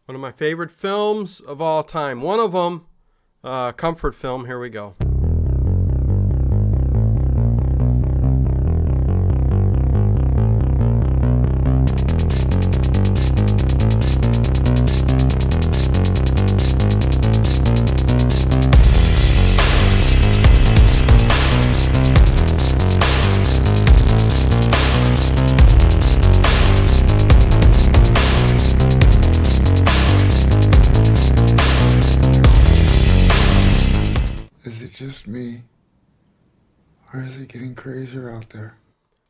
One of my favorite films of all time. One of them, comfort film. Here we go. Is it just me? Or is it getting crazier out there?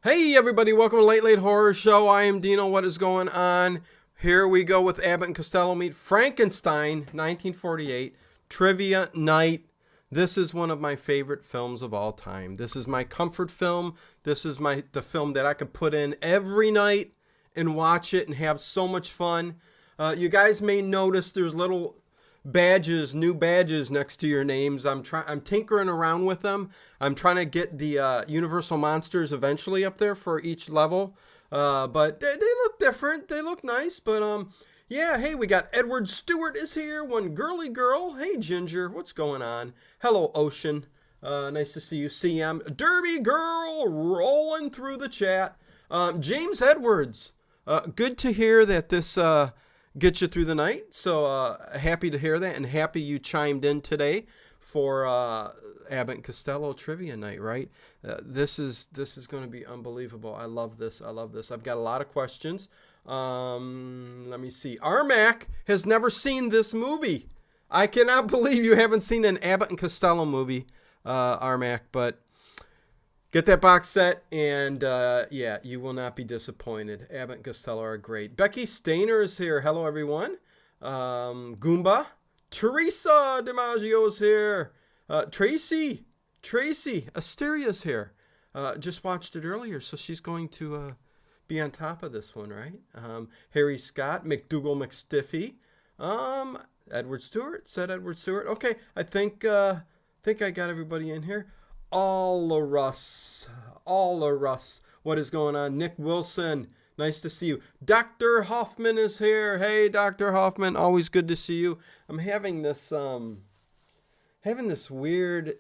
Hey everybody, welcome to Late Late Horror Show. I am Dino. What is going on? Here we go with Abbott and Costello meet Frankenstein, 1948, trivia night. This is one of my favorite films of all time. This is my comfort film. This is the film that I could put in every night and watch it and have so much fun. You guys may notice there's little badges, new badges next to your names. I'm tinkering around with them. I'm trying to get the Universal Monsters eventually up there for each level. But they look different. They look nice. But yeah, hey, we got Edward Stewart is here. One girly girl. Hey, Ginger, what's going on? Hello, Ocean. Nice to see you. CM Derby Girl rolling through the chat. James Edwards. Good to hear that this get you through the night. So happy to hear that, and happy you chimed in today for Abbott and Costello trivia night. Right? This is going to be unbelievable. I love this. I've got a lot of questions. Let me see. Armac has never seen this movie. I cannot believe you haven't seen an Abbott and Costello movie, Armac. But get that box set, and yeah, you will not be disappointed. Abbott and Costello are great. Becky Stainer is here. Hello, everyone. Goomba. Teresa DiMaggio is here. Tracy Asteria's here. Just watched it earlier, so she's going to be on top of this one, right? Harry Scott, McDougal McStiffy. Edward Stewart. Okay, I think I got everybody in here. All of Russ. What is going on? Nick Wilson, nice to see you. Dr. Hoffman is here. Hey, Dr. Hoffman, always good to see you. I'm having this weird.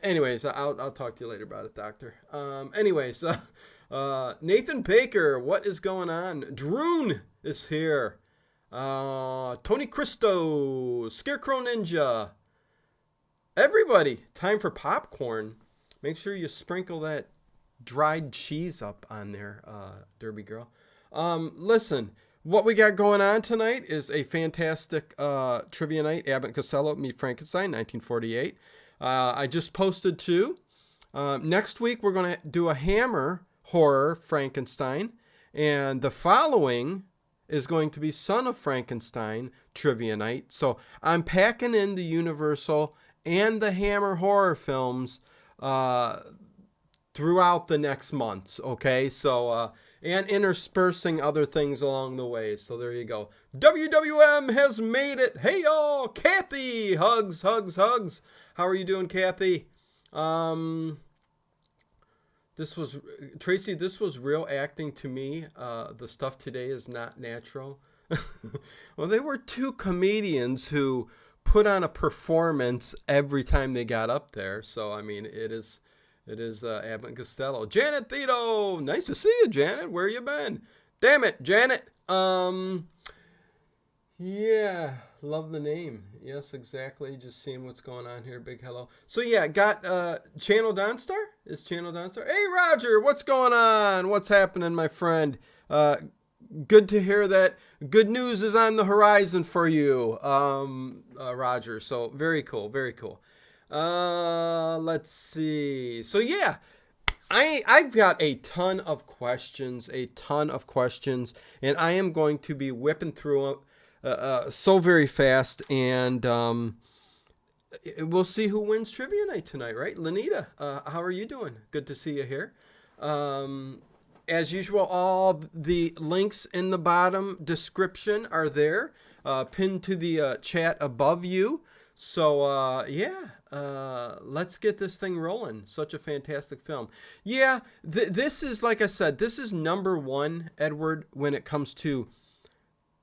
Anyways, I'll talk to you later about it, Doctor. Nathan Baker, what is going on? Droon is here. Tony Cristo, Scarecrow Ninja. Everybody, time for popcorn. Make sure you sprinkle that dried cheese up on there, Derby Girl. Listen, what we got going on tonight is a fantastic trivia night. Abbott and Costello meet Frankenstein, 1948. I just posted two. Next week, we're going to do a Hammer horror Frankenstein. And the following is going to be Son of Frankenstein trivia night. So I'm packing in the Universal and the Hammer horror films throughout the next months, okay? So, and interspersing other things along the way. So there you go. WWM has made it. Hey, y'all. Kathy, hugs. How are you doing, Kathy? Tracy, this was real acting to me. The stuff today is not natural. Well, they were two comedians who put on a performance every time they got up there. So, I mean, it is Abbott and Costello. Janet Thito, nice to see you, Janet. Where you been? Damn it, Janet. Yeah, love the name. Yes, exactly. Just seeing what's going on here. Big hello. So, yeah, got Channel Dawnstar. Is Channel Dawnstar? Hey, Roger, what's going on? What's happening, my friend? Good to hear that good news is on the horizon for you, Roger. So very cool. Let's see. So yeah, I've got a ton of questions, and I am going to be whipping through them so very fast, and we'll see who wins trivia night tonight, right? Lenita, how are you doing? Good to see you here. As usual, all the links in the bottom description are there, pinned to the chat above you. So, let's get this thing rolling. Such a fantastic film. Yeah, this is, like I said, this is number one, Edward, when it comes to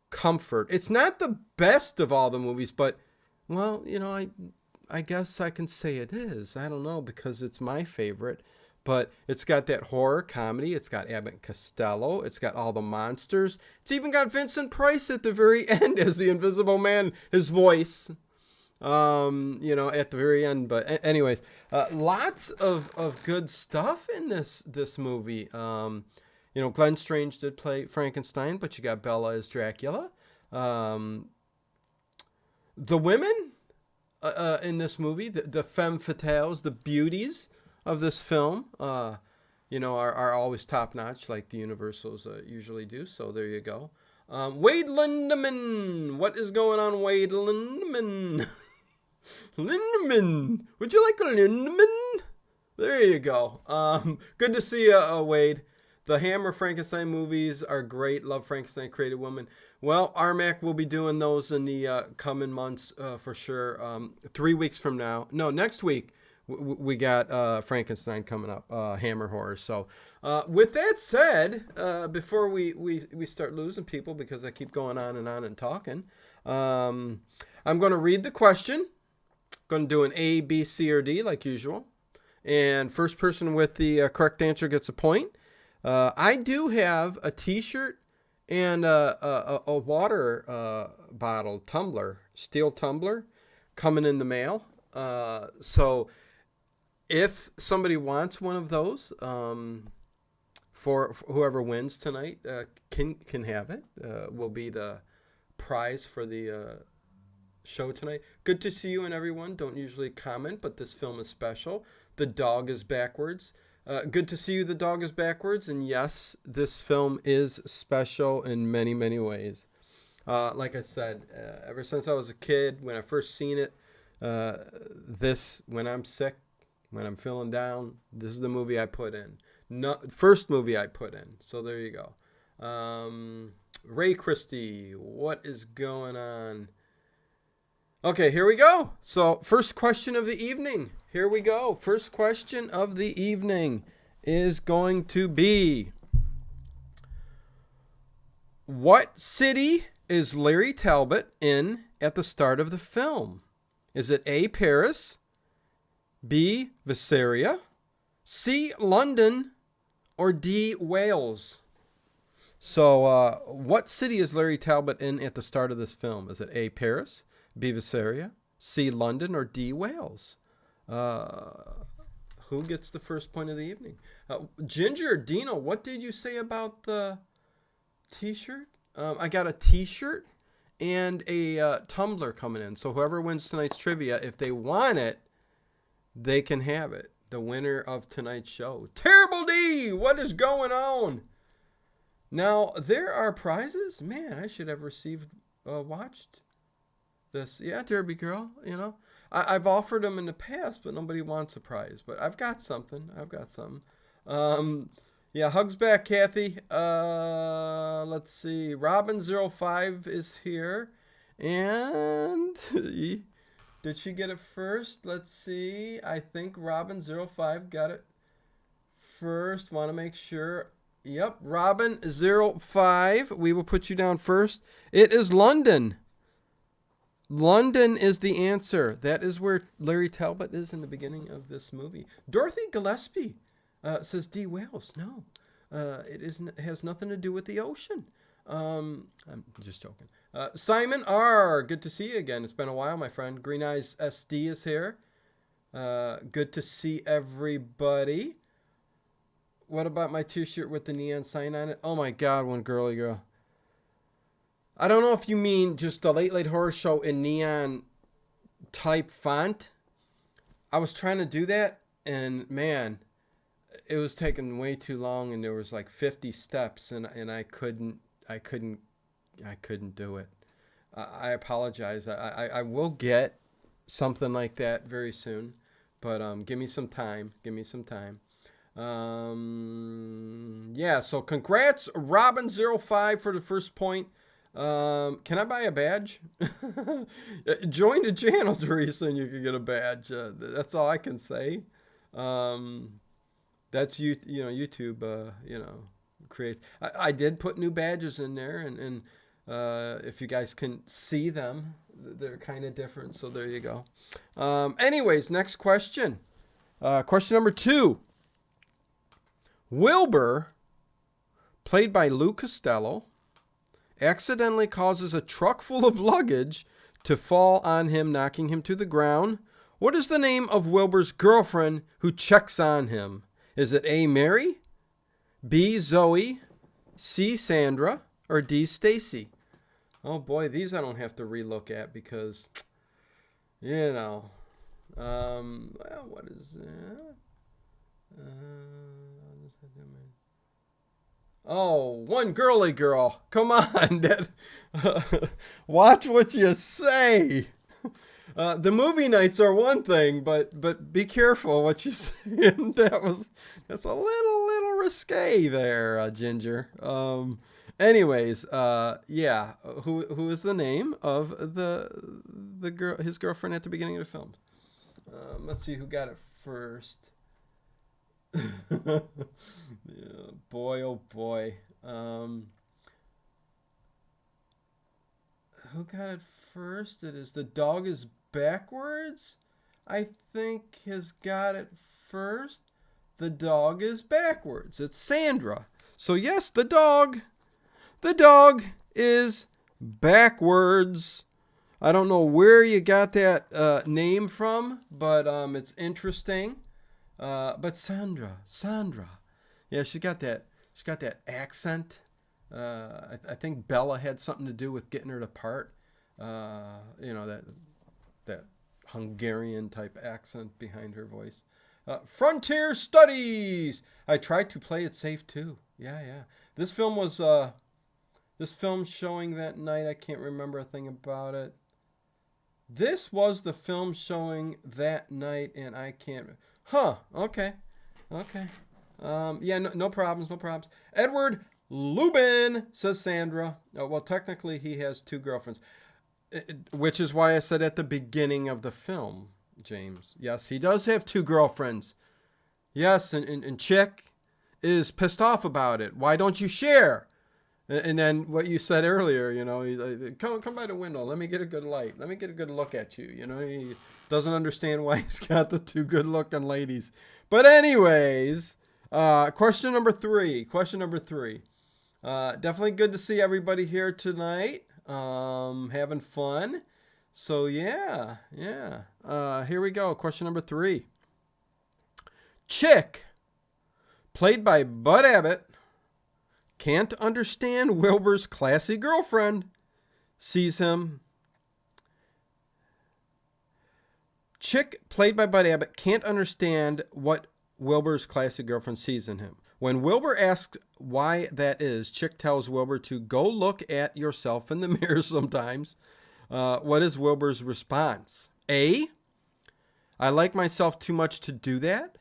comfort. It's not the best of all the movies, but, well, I guess I can say it is. I don't know, because it's my favorite. But it's got that horror comedy. It's got Abbott and Costello. It's got all the monsters. It's even got Vincent Price at the very end as the Invisible Man, his voice, at the very end. But anyways, lots of good stuff in this movie. Glenn Strange did play Frankenstein, but you got Bella as Dracula. The women in this movie, the femme fatales, the beauties of this film, are always top notch, like the Universals usually do. So there you go. Wade Lindemann, what is going on, Wade Lindemann? Lindemann, would you like a Lindemann? There you go. Good to see you, Wade. The Hammer Frankenstein movies are great. Love Frankenstein, Created Woman. Well, RMAC will be doing those in the coming months for sure. 3 weeks from now. No, next week. We got Frankenstein coming up, Hammer Horror. So with that said, before we start losing people, because I keep going on and talking, I'm going to read the question. Going to do an A, B, C, or D like usual. And first person with the correct answer gets a point. I do have a T-shirt and a water bottle tumbler, steel tumbler, coming in the mail. So if somebody wants one of those, for whoever wins tonight, can have it. Will be the prize for the show tonight. Good to see you and everyone. Don't usually comment, but this film is special. The dog is backwards. Good to see you. The dog is backwards. And yes, this film is special in many, many ways. Like I said, ever since I was a kid, when I first seen it, when I'm sick, when I'm feeling down, this is the movie I put in. First movie I put in. So there you go. Ray Christie, what is going on? Okay, here we go. So first question of the evening. Here we go. First question of the evening is going to be, what city is Larry Talbot in at the start of the film? Is it A, Paris, B, Visaria, C, London, or D, Wales? So what city is Larry Talbot in at the start of this film? Is it A, Paris, B, Visaria, C, London, or D, Wales? Who gets the first point of the evening? Ginger, Dino, what did you say about the T-shirt? I got a T-shirt and a tumbler coming in. So whoever wins tonight's trivia, if they want it, they can have it. The winner of tonight's show. Terrible D, what is going on? Now, there are prizes. Man, I should have watched this. Yeah, Derby Girl, I've offered them in the past, but nobody wants a prize. But I've got something. Yeah, hugs back, Kathy. Let's see. Robin05 is here. And did she get it first? Let's see. I think Robin05 got it first. Want to make sure. Yep, Robin05. We will put you down first. It is London. London is the answer. That is where Larry Talbot is in the beginning of this movie. Dorothy Gillespie says D, Wales. No, it has nothing to do with the ocean. I'm just joking. Simon R, good to see you again. It's been a while, my friend. Green Eyes SD is here. Good to see everybody. What about my T-shirt with the neon sign on it? Oh my God, one girly girl. I don't know if you mean just the Late Late Horror Show in neon type font. I was trying to do that, and man, it was taking way too long, and there was like 50 steps, and I couldn't do it. I apologize. I will get something like that very soon, but give me some time. Yeah, so congrats, Robin05, for the first point. Can I buy a badge? Join the channel, Teresa, and you can get a badge. That's all I can say. That's YouTube, creates. I did put new badges in there, and If you guys can see them, they're kind of different. So there you go. Anyways, next question. Question number 2. Wilbur, played by Lou Costello, accidentally causes a truck full of luggage to fall on him, knocking him to the ground. What is the name of Wilbur's girlfriend who checks on him? Is it A, Mary, B, Zoe, C, Sandra, or D, Stacy? Oh boy, these I don't have to relook at because, well, what is that? Oh, one girly girl. Come on, Dad. Watch what you say. The movie nights are one thing, but be careful what you say. That's a little risque there, Ginger. Anyways, yeah. Who is the name of the girl, his girlfriend at the beginning of the film? Let's see who got it first. Yeah, boy, oh boy. Who got it first? It is The Dog is Backwards. I think has got it first. The dog is backwards. It's Sandra. So yes, the dog is backwards. I don't know where you got that name from, but it's interesting. But Sandra, yeah, she's got that accent. I think Bella had something to do with getting her to part. That Hungarian type accent behind her voice. Frontier Studies. I tried to play it safe too. Yeah. This film was showing that night. I can't remember a thing about it. This was the film showing that night, and I can't. Okay. Yeah, no problems. Edward Lubin, says Sandra. Well, technically, he has 2 girlfriends, which is why I said at the beginning of the film, James. Yes, he does have 2 girlfriends. Yes, and Chick is pissed off about it. Why don't you share? And then what you said earlier, come by the window. Let me get a good light. Let me get a good look at you. He doesn't understand why he's got the 2 good-looking ladies. But anyways, question number 3. Definitely good to see everybody here tonight. Having fun. So yeah. Here we go. Question number 3. Chick, played by Bud Abbott, can't understand Wilbur's classy girlfriend. Sees him. Chick, played by Bud Abbott, can't understand what Wilbur's classy girlfriend sees in him. When Wilbur asks why that is, Chick tells Wilbur to go look at yourself in the mirror sometimes. What is Wilbur's response? A, I like myself too much to do that.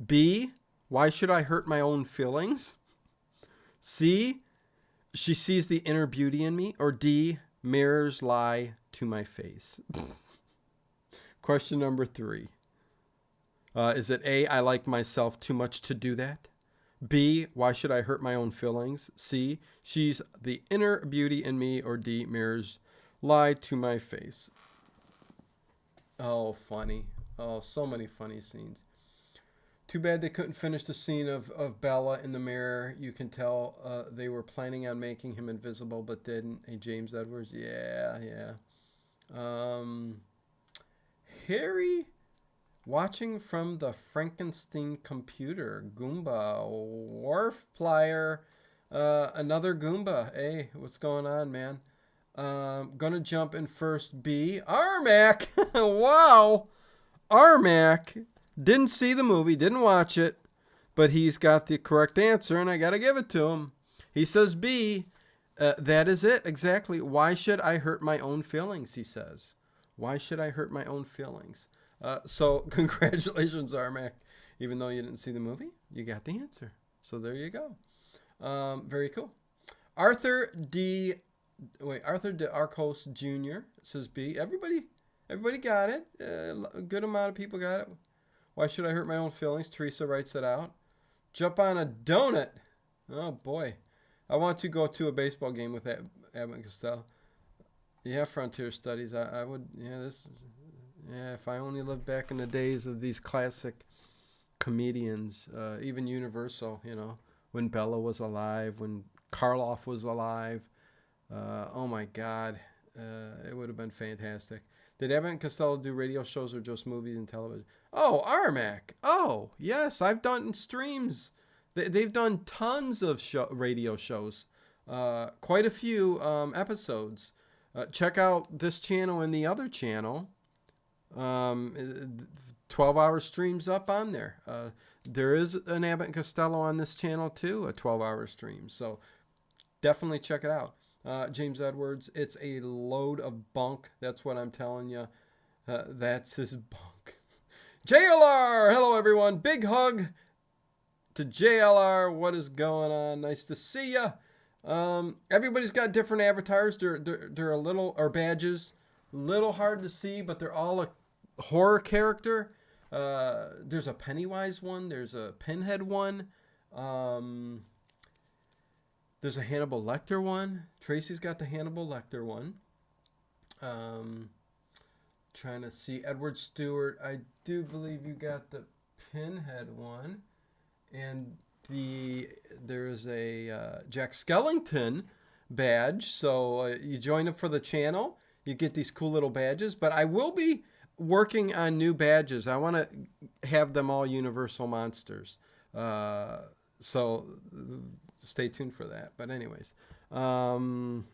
B, why should I hurt my own feelings? C, she sees the inner beauty in me. Or D, mirrors lie to my face. Question number 3. Is it A, I like myself too much to do that? B, why should I hurt my own feelings? C, she's the inner beauty in me. Or D, mirrors lie to my face. Oh, funny. Oh, so many funny scenes. Too bad they couldn't finish the scene of Bella in the mirror. You can tell they were planning on making him invisible, but didn't. Hey, James Edwards. Yeah. Harry, watching from the Frankenstein computer. Goomba. Wharf Plier. Another Goomba. Hey, what's going on, man? Gonna jump in first. B. Armac. Wow. Armac. Didn't see the movie, didn't watch it, but he's got the correct answer, and I got to give it to him. He says B. That is it, exactly. Why should I hurt my own feelings, he says. Why should I hurt my own feelings? So congratulations, Armac. Even though you didn't see the movie, you got the answer. So there you go. Very cool. Arthur De Arcos Jr. says B. Everybody got it. A good amount of people got it. Why should I hurt my own feelings? Teresa writes it out. Jump on a donut. Oh, boy. I want to go to a baseball game with that Abbott and Costello. Yeah, Frontier Studies. I would. Yeah, this is. Yeah, if I only lived back in the days of these classic comedians, even Universal. When Bella was alive, when Karloff was alive. Oh my God, it would have been fantastic. Did Abbott and Costello do radio shows or just movies and television? Oh, Armac. Oh, yes, I've done streams. They've done tons of radio shows, quite a few episodes. Check out this channel and the other channel. 12-hour streams up on there. There is an Abbott and Costello on this channel too, a 12-hour stream. So definitely check it out. James Edwards, it's a load of bunk. That's what I'm telling you. That's his bunk. JLR, hello everyone. Big hug to JLR. What is going on? Nice to see you. Everybody's got different avatars. They're a little, or badges, little hard to see, but they're all a horror character. There's a Pennywise one. There's a Pinhead one. There's a Hannibal Lecter one. Tracy's got the Hannibal Lecter one. Trying to see Edward Stewart. I do believe you got the Pinhead one. And there's a Jack Skellington badge. So you join up for the channel. You get these cool little badges. But I will be working on new badges. I want to have them all Universal Monsters. So stay tuned for that. But anyways, question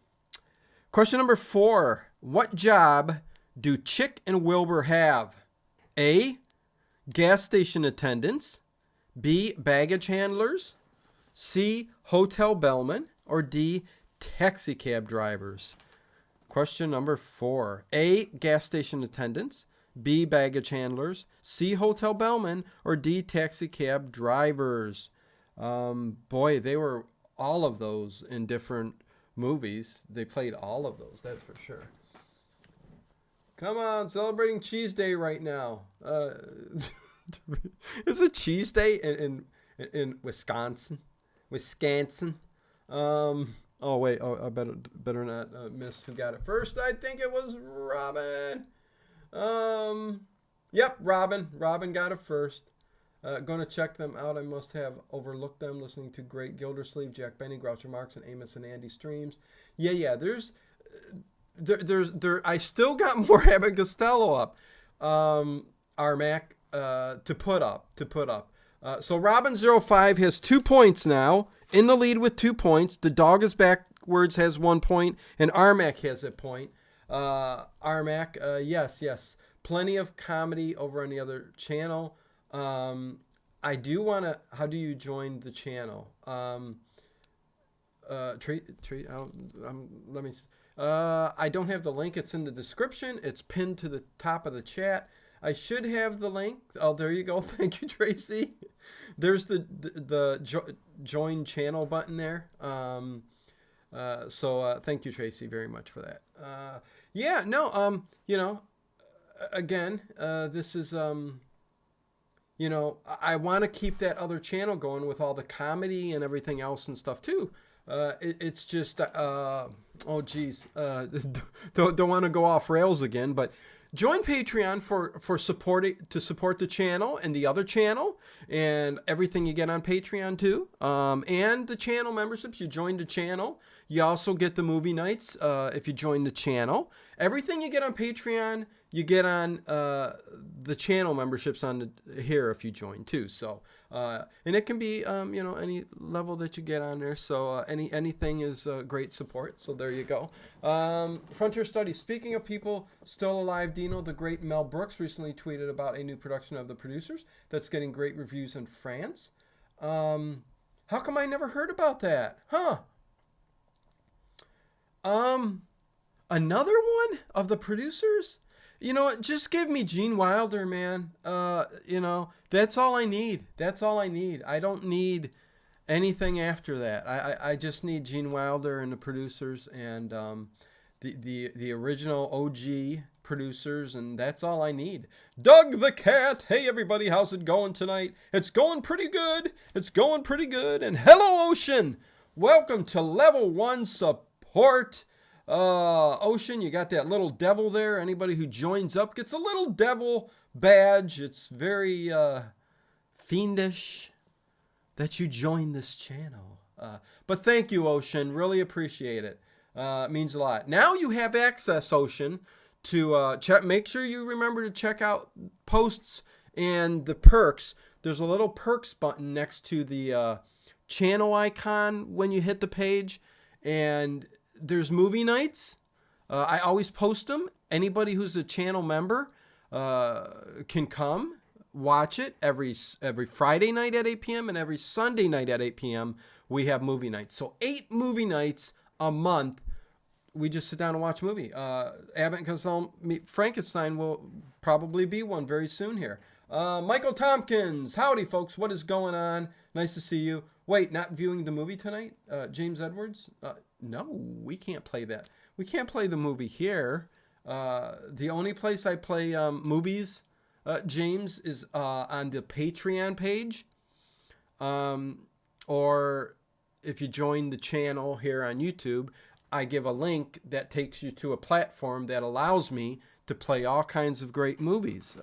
number 4. What job do Chick and Wilbur have? A, gas station attendants. B, baggage handlers. C, hotel bellmen. Or D, taxi cab drivers. Question number 4. A, gas station attendants. B, baggage handlers. C, hotel bellmen. Or D, taxi cab drivers. Boy, they were all of those in different movies. They played all of those, that's for sure. Come on, celebrating Cheese Day right now. Is it Cheese Day in Wisconsin? Oh wait, I better not miss who got it first. I think it was Robin. Yep, Robin. Robin got it first. Going to check them out. I must have overlooked them listening to great Gildersleeve, Jack Benny, Groucho Marx, and Amos and Andy streams. Yeah. There's I still got more Abbott and Costello up. Armac to put up. So Robin05 has 2 points now, in the lead with 2 points. The dog is backwards has 1 point, and Armac has a point. Armac, yes, plenty of comedy over on the other channel. I do want to. How do you join the channel? Let me. I don't have the link. It's in the description. It's pinned to the top of the chat. I should have the link. Oh, there you go. Thank you, Tracy. There's the join channel button there. So thank you, Tracy, very much for that. Again, this is I want to keep that other channel going with all the comedy and everything else and stuff too. It's just, don't want to go off rails again, but join Patreon for support the channel and the other channel and everything you get on Patreon too. And the channel memberships, you join the channel. You also get the movie nights if you join the channel. Everything you get on Patreon, you get on the channel memberships here if you join too. So, and it can be any level that you get on there. So anything is great support. So there you go. Frontier Studies. Speaking of people still alive, Dino, the great Mel Brooks recently tweeted about a new production of The Producers that's getting great reviews in France. How come I never heard about that? Huh? Another one of The Producers? You know what? Just give me Gene Wilder, man. That's all I need. I don't need anything after that. I just need Gene Wilder and The Producers and the original OG Producers, and that's all I need. Doug the Cat. Hey, everybody. How's it going tonight? It's going pretty good. And hello, Ocean. Welcome to Level 1 Support. Ocean, you got that little devil there. Anybody who joins up gets a little devil badge. It's very fiendish that you join this channel. But thank you, Ocean. Really appreciate it. It means a lot. Now you have access, Ocean, to check. Make sure you remember to check out posts and the perks. There's a little perks button next to the channel icon when you hit the page, and there's movie nights. I always post them. Anybody who's a channel member can come watch it every Friday night at 8 p.m. and every Sunday night at 8 p.m. we have movie nights. So 8 movie nights a month. We just sit down and watch a movie. Abbott and Costello meet Frankenstein will probably be one very soon here. Michael Tompkins, howdy folks, what is going on? Nice to see you. Wait, not viewing the movie tonight? James Edwards? No, we can't play that. We can't play the movie here. The only place I play movies, James, is on the Patreon page. Or if you join the channel here on YouTube, I give a link that takes you to a platform that allows me to play all kinds of great movies.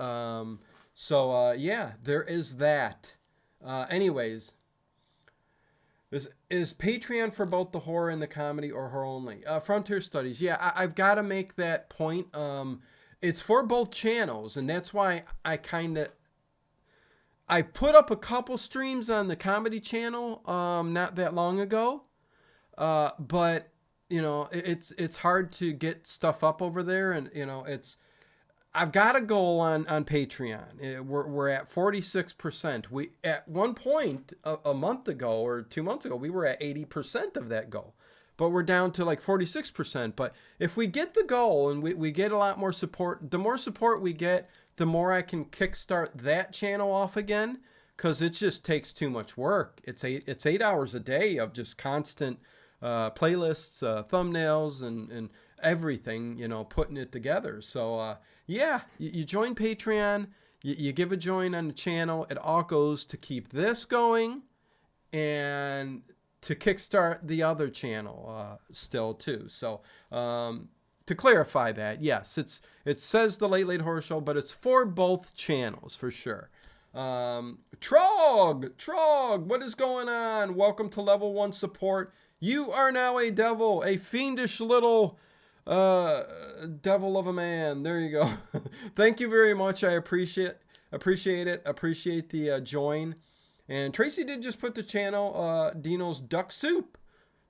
So yeah, there is that. Anyways, is Patreon for both the horror and the comedy, or horror only? Frontier Studies. Yeah, I've got to make that point. It's for both channels, and that's why I put up a couple streams on the comedy channel not that long ago, but you know it's hard to get stuff up over there, and you know I've got a goal on Patreon. We're at 46%. We at one point a month ago or 2 months ago we were at 80% of that goal, but we're down to like 46%. But if we get the goal and we get a lot more support, the more support we get, the more I can kickstart that channel off again, because it just takes too much work. It's 8 hours a day of just constant playlists, thumbnails, and everything, you know, putting it together. So yeah, you join Patreon, you give a join on the channel. It all goes to keep this going and to kickstart the other channel still too. So to clarify that, yes, it says the Late Horror Show, but it's for both channels for sure. Trog, what is going on? Welcome to Level 1 support. You are now a devil, a fiendish little devil of a man. There you go. Thank you very much. I appreciate it. Appreciate the join. And Tracy did just put the channel Dino's Duck Soup.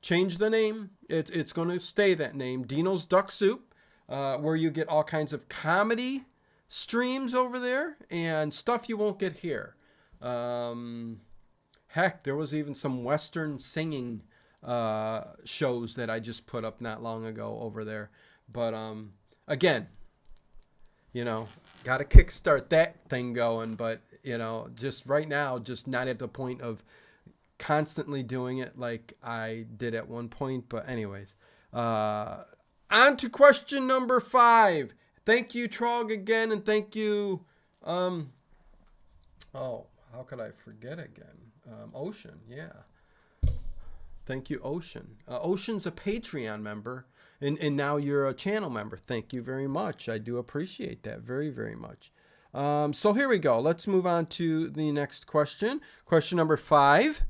Change the name. It's going to stay that name, Dino's Duck Soup, where you get all kinds of comedy streams over there and stuff you won't get here. Heck, there was even some Western singing shows that I just put up not long ago over there. But again, you know, got to kickstart that thing going. But you know, just right now, just not at the point of constantly doing it like I did at one point. But anyways, on to question number 5. Thank you, Trog, again, and thank you. Oh, how could I forget again? Ocean, yeah. Thank you, Ocean. Ocean's a Patreon member, and now you're a channel member. Thank you very much. I do appreciate that very, very much. So here we go. Let's move on to the next question. Question number 5.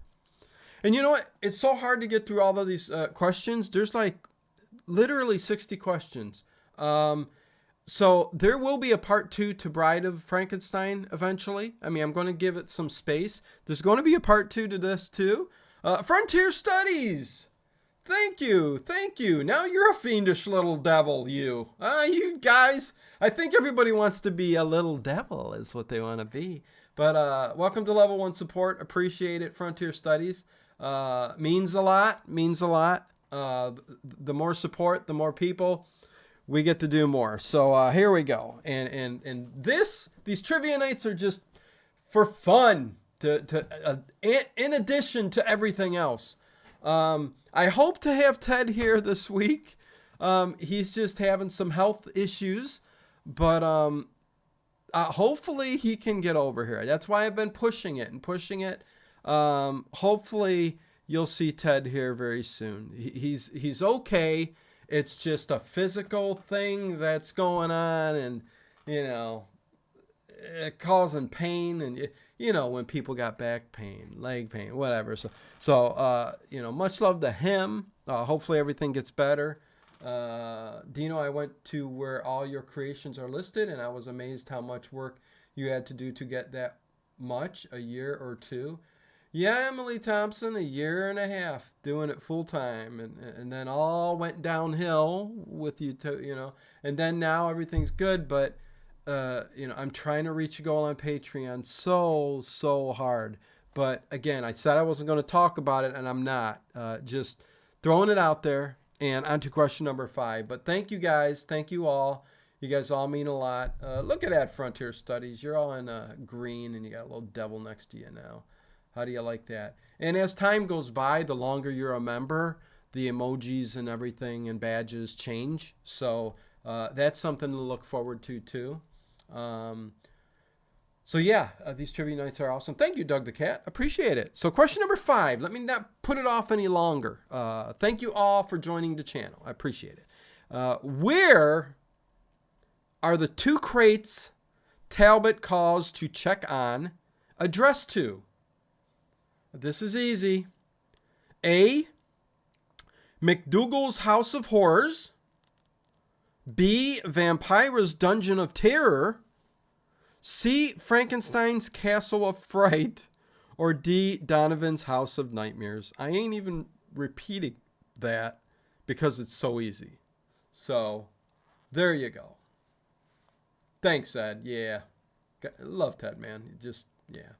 And you know what? It's so hard to get through all of these questions. There's like literally 60 questions. So there will be a part 2 to Bride of Frankenstein eventually. I mean, I'm going to give it some space. There's going to be a part 2 to this too. Frontier Studies. Thank you. Now you're a fiendish little devil, you. You guys. I think everybody wants to be a little devil is what they want to be. But welcome to Level 1 support. Appreciate it, Frontier Studies. Means a lot. The more support, the more people we get to do more. So here we go. And these trivia nights are just for fun. In addition to everything else. I hope to have Ted here this week. He's just having some health issues, but hopefully he can get over here. That's why I've been pushing it. Hopefully you'll see Ted here very soon. He's okay, it's just a physical thing that's going on, and you know, causing pain, and you know, when people got back pain, leg pain, whatever. So you know, much love to him. Hopefully everything gets better. Dino, I went to where all your creations are listed, and I was amazed how much work you had to do to get that much, a year or two. Yeah, Emily Thompson, a year and a half doing it full time, and then all went downhill with you, you know, and then now everything's good, but you know, I'm trying to reach a goal on Patreon so hard, but again, I said I wasn't going to talk about it, and I'm not. Just throwing it out there. And on to question number 5. But thank you guys, thank you all. You guys all mean a lot. Look at that, Frontier Studies. You're all in green, and you got a little devil next to you now. How do you like that? And as time goes by, the longer you're a member, the emojis and everything and badges change. So that's something to look forward to too. So yeah, these trivia nights are awesome. Thank you, Doug the Cat. Appreciate it. So question number 5. Let me not put it off any longer. Thank you all for joining the channel. I appreciate it. Where are the 2 crates Talbot calls to check on addressed to? This is easy. A, McDougal's House of Horrors. B, Vampira's Dungeon of Terror. C, Frankenstein's Castle of Fright. Or D, Donovan's House of Nightmares. I ain't even repeating that because it's so easy. So, there you go. Thanks, Ed. Yeah. Love Ted, man. Just, yeah.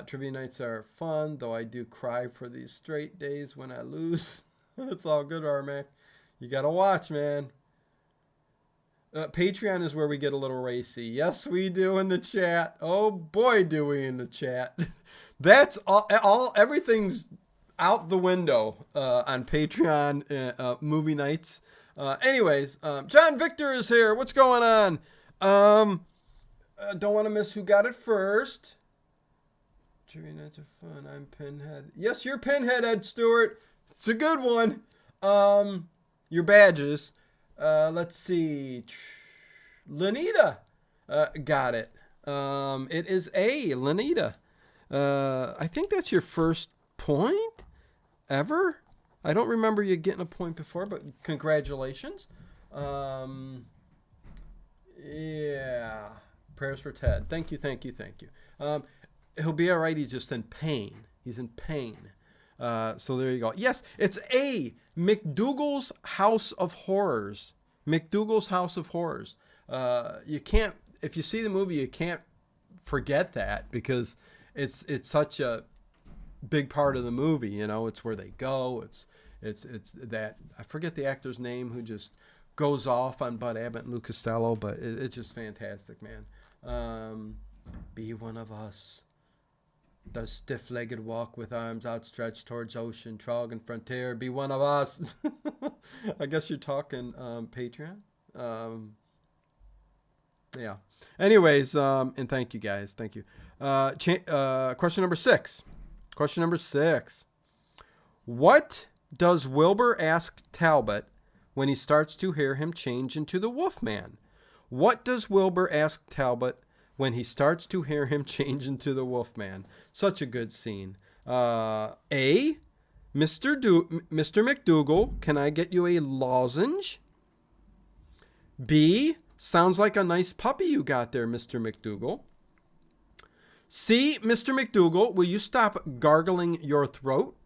Trivia nights are fun, though I do cry for these straight days when I lose. It's all good, Armac. You got to watch, man. Patreon is where we get a little racy. Yes, we do in the chat. Oh, boy, do we in the chat. That's all. Everything's out the window on Patreon movie nights. Anyways, John Victor is here. What's going on? Don't want to miss who got it first. Trivia nights are fun. I'm Pinhead. Yes, you're Pinhead, Ed Stewart. It's a good one. Your badges. Let's see. Lenita got it. It is A, Lenita. I think that's your first point ever. I don't remember you getting a point before, but congratulations. Yeah. Prayers for Ted. Thank you. He'll be all right. He's just in pain. He's in pain. So there you go. Yes, it's A, McDougal's House of Horrors. McDougal's House of Horrors. You can't, if you see the movie, you can't forget that because it's such a big part of the movie. You know, it's where they go. It's that, I forget the actor's name who just goes off on Bud Abbott and Lou Costello, but it's just fantastic, man. Be one of us. Does stiff-legged walk with arms outstretched towards ocean, trog and frontier, be one of us. I guess you're talking Patreon. Yeah. Anyways, and thank you guys. Thank you. Question number 6. What does Wilbur ask Talbot when he starts to hear him change into the Wolfman? What does Wilbur ask Talbot when he starts to hear him change into the Wolfman? Such a good scene. A, Mr. McDougal, can I get you a lozenge? B, sounds like a nice puppy you got there, Mr. McDougal. C, Mr. McDougal, will you stop gargling your throat?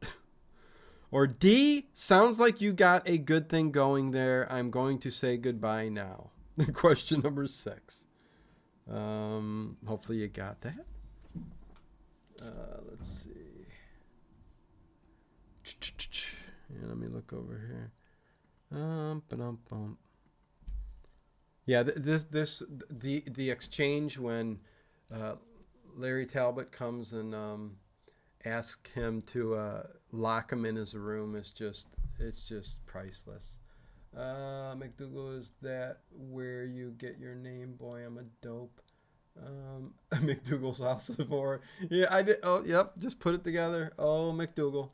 Or D, sounds like you got a good thing going there. I'm going to say goodbye now. Question number 6. Hopefully you got that. Let's see. Yeah, let me look over here. Yeah, the exchange when Larry Talbot comes and asks him to lock him in his room is just priceless. McDougal, is that where you get your name? Boy, I'm a dope. McDougal's House of Horror. Yeah, I did. Oh, yep. Just put it together. Oh, McDougal.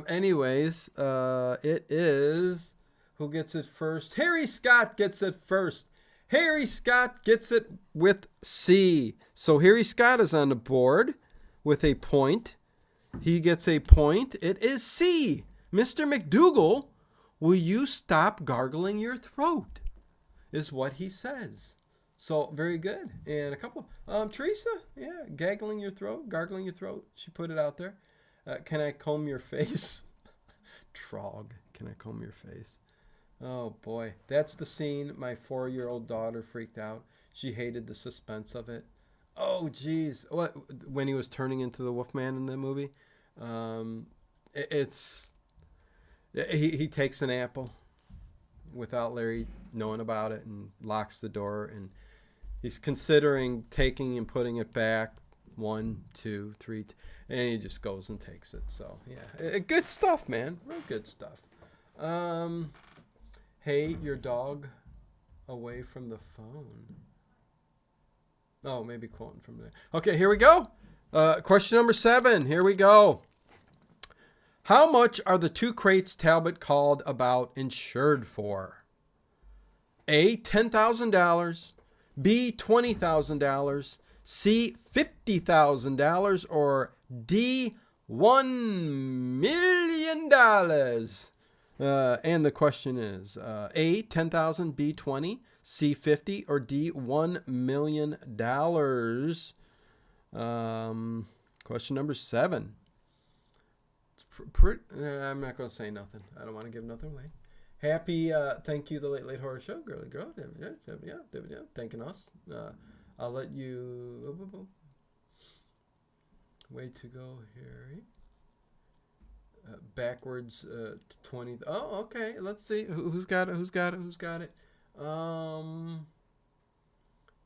Anyways, it is Who gets it first? Harry Scott gets it first. Harry Scott gets it with C. So Harry Scott is on the board with a point. He gets a point. It is C. Mr. McDougal, will you stop gargling your throat? Is what he says. So very good. And a couple. Teresa, yeah, gargling your throat. She put it out there. Can I comb your face? Trog, can I comb your face? Oh boy, that's the scene. My 4-year-old daughter freaked out. She hated the suspense of it. Oh geez, what when he was turning into the Wolfman in the movie? He takes an apple without Larry knowing about it and locks the door, and he's considering taking and putting it back. 1, 2, 3, and he just goes and takes it. So yeah, good stuff, man. Real good stuff. Hey, your dog away from the phone. Oh, maybe quoting from there. Okay, here we go. Question number 7. Here we go. How much are the 2 crates Talbot called about insured for? A, $10,000. B, $20,000. C, $50,000. Or D, $1 million. And the question is A, 10,000, B, 20, C, 50, or D, $1 million. Question number 7. It's I'm not going to say nothing. I don't want to give nothing away. Happy, thank you, the Late Horror Show, girly girl. Yeah, thanking us. I'll let you. Way to go, Harry. Backwards to 20. Oh, okay. Let's see. Who's got it?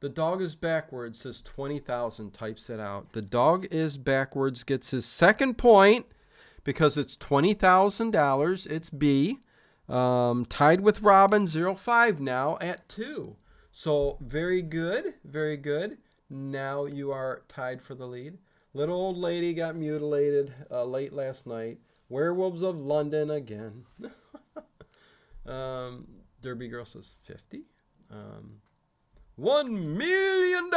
The dog is backwards, says 20,000, types it out. The dog is backwards gets his second point because it's $20,000. It's B. Tied with Robin, 05 now at 2. So very good. Very good. Now you are tied for the lead. Little old lady got mutilated late last night. Werewolves of London again. Derby Girl says 50. $1 million.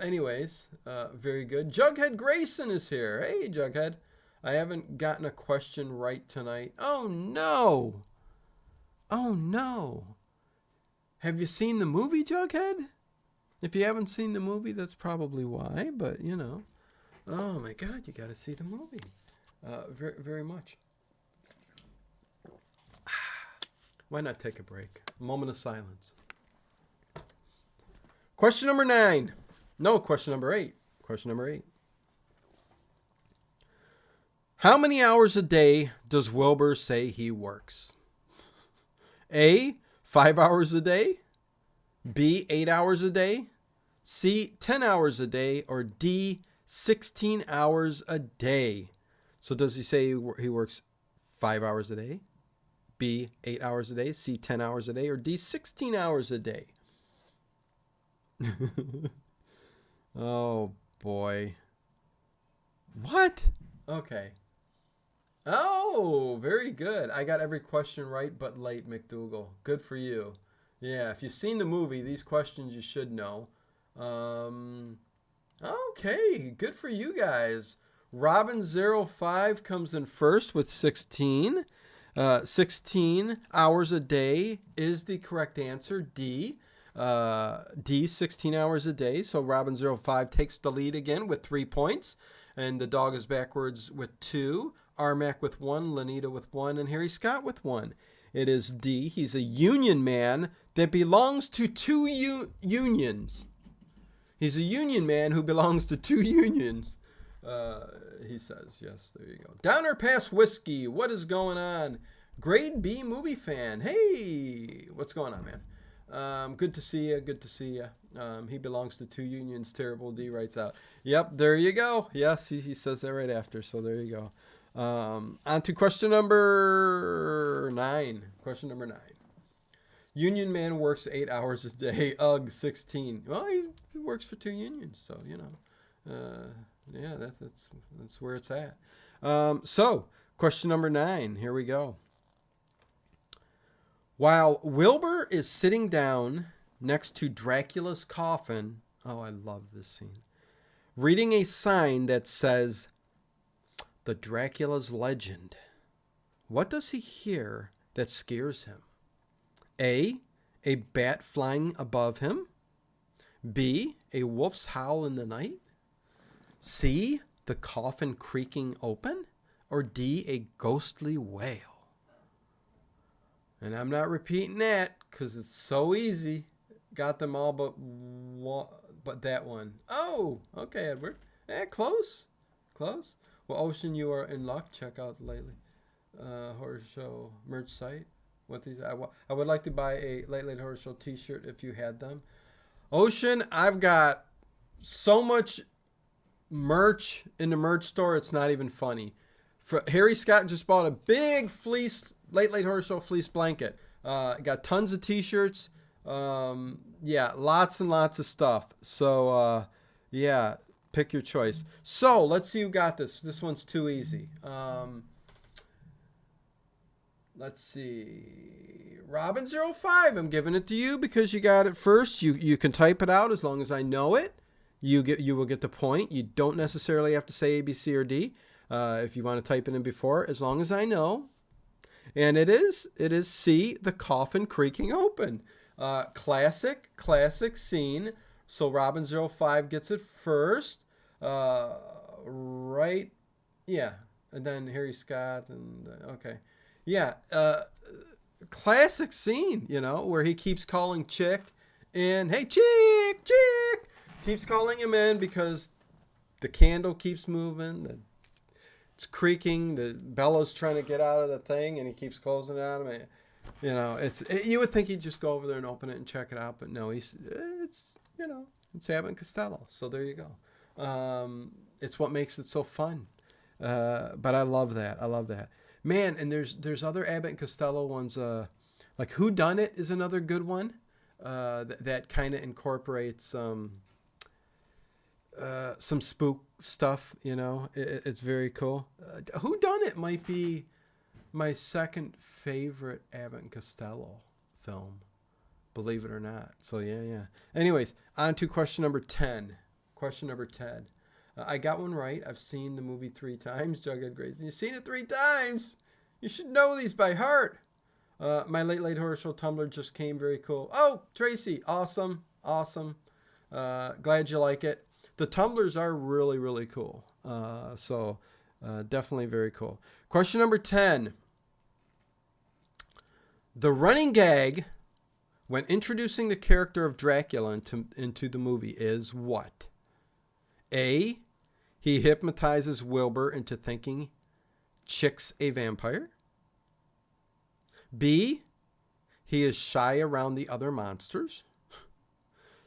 Anyways, very good. Jughead Grayson is here. Hey, Jughead. I haven't gotten a question right tonight. Oh, no. Have you seen the movie, Jughead? If you haven't seen the movie, that's probably why. But, you know. Oh, my God. You got to see the movie. Very, very much. Why not take a break? A moment of silence. Question number 9. No, question number 8. Question number 8. How many hours a day does Wilbur say he works? A, 5 hours a day. B, 8 hours a day. C, 10 hours a day. Or D, 16 hours a day. So does he say he works 5 hours a day? B, 8 hours a day. C, 10 hours a day. Or D, 16 hours a day? Oh, boy. What? Okay. Oh, very good. I got every question right but late, McDougal. Good for you. Yeah, if you've seen the movie, these questions you should know. Okay, good for you guys. Robin05 comes in first with 16. 16 hours a day is the correct answer. D. D, 16 hours a day. So Robin05 takes the lead again with 3 points. And the dog is backwards with 2. Armac with 1. Lanita with 1. And Harry Scott with 1. It is D. He's a union man that belongs to 2 unions. He's a union man who belongs to 2 unions. He says, yes, there you go. Downer Pass Whiskey, what is going on? Grade B movie fan. Hey, what's going on, man? Good to see you. Good to see you. He belongs to 2 unions. Terrible D writes out. Yep, there you go. Yes, he says that right after. So there you go. On to question number 9. Question number 9. Union man works 8 hours a day. Ugh, 16. Well, he works for 2 unions, so you know. Yeah, that's where it's at. So question number 9. Here we go. While Wilbur is sitting down next to Dracula's coffin, oh, I love this scene, reading a sign that says, "The Dracula's Legend," what does he hear that scares him? A bat flying above him. B, a wolf's howl in the night. C, the coffin creaking open. Or D, a ghostly wail. And I'm not repeating that because it's so easy. Got them all but that one. Oh, okay, Edward. Close. Close. Well, Ocean, you are in luck. Check out lately. Horror Show merch site. What these? I would like to buy a Late Horror Show t-shirt if you had them. Ocean, I've got so much merch in the merch store, it's not even funny. Harry Scott just bought a big fleece, Late Horror Show fleece blanket. Got tons of t-shirts. Yeah, lots and lots of stuff. So, yeah, pick your choice. So, let's see who got this. This one's too easy. Let's see. Robin05, I'm giving it to you because you got it first. You can type it out as long as I know it. You will get the point. You don't necessarily have to say A, B, C, or D. If you want to type it in before, as long as I know. And it is C, the coffin creaking open. Classic scene. So Robin05 gets it first. Right. Yeah. And then Harry Scott. And okay. Yeah. Classic scene, where he keeps calling Chick in. Hey, Chick! Keeps calling him in because the candle keeps moving. It's creaking. The Bella's trying to get out of the thing, and he keeps closing it on him. You would think he'd just go over there and open it and check it out, but no, it's Abbott and Costello. So there you go. It's what makes it so fun. But I love that. Man, and there's other Abbott and Costello ones. Like Who Done It is another good one. That kind of incorporates some spook stuff. It's very cool. Who Done It might be my second favorite Abbott and Costello film, believe it or not. So yeah. Anyways, on to question number 10. I got one right. I've seen the movie 3 times. Jughead Grayson, you've seen it 3 times. You should know these by heart. My Late Horror Show Tumblr just came. Very cool. Oh, Tracy, awesome. Glad you like it. The Tumblrs are really, really cool. So definitely very cool. Question number 10. The running gag when introducing the character of Dracula into the movie is what? A, he hypnotizes Wilbur into thinking Chick's a vampire. B, he is shy around the other monsters.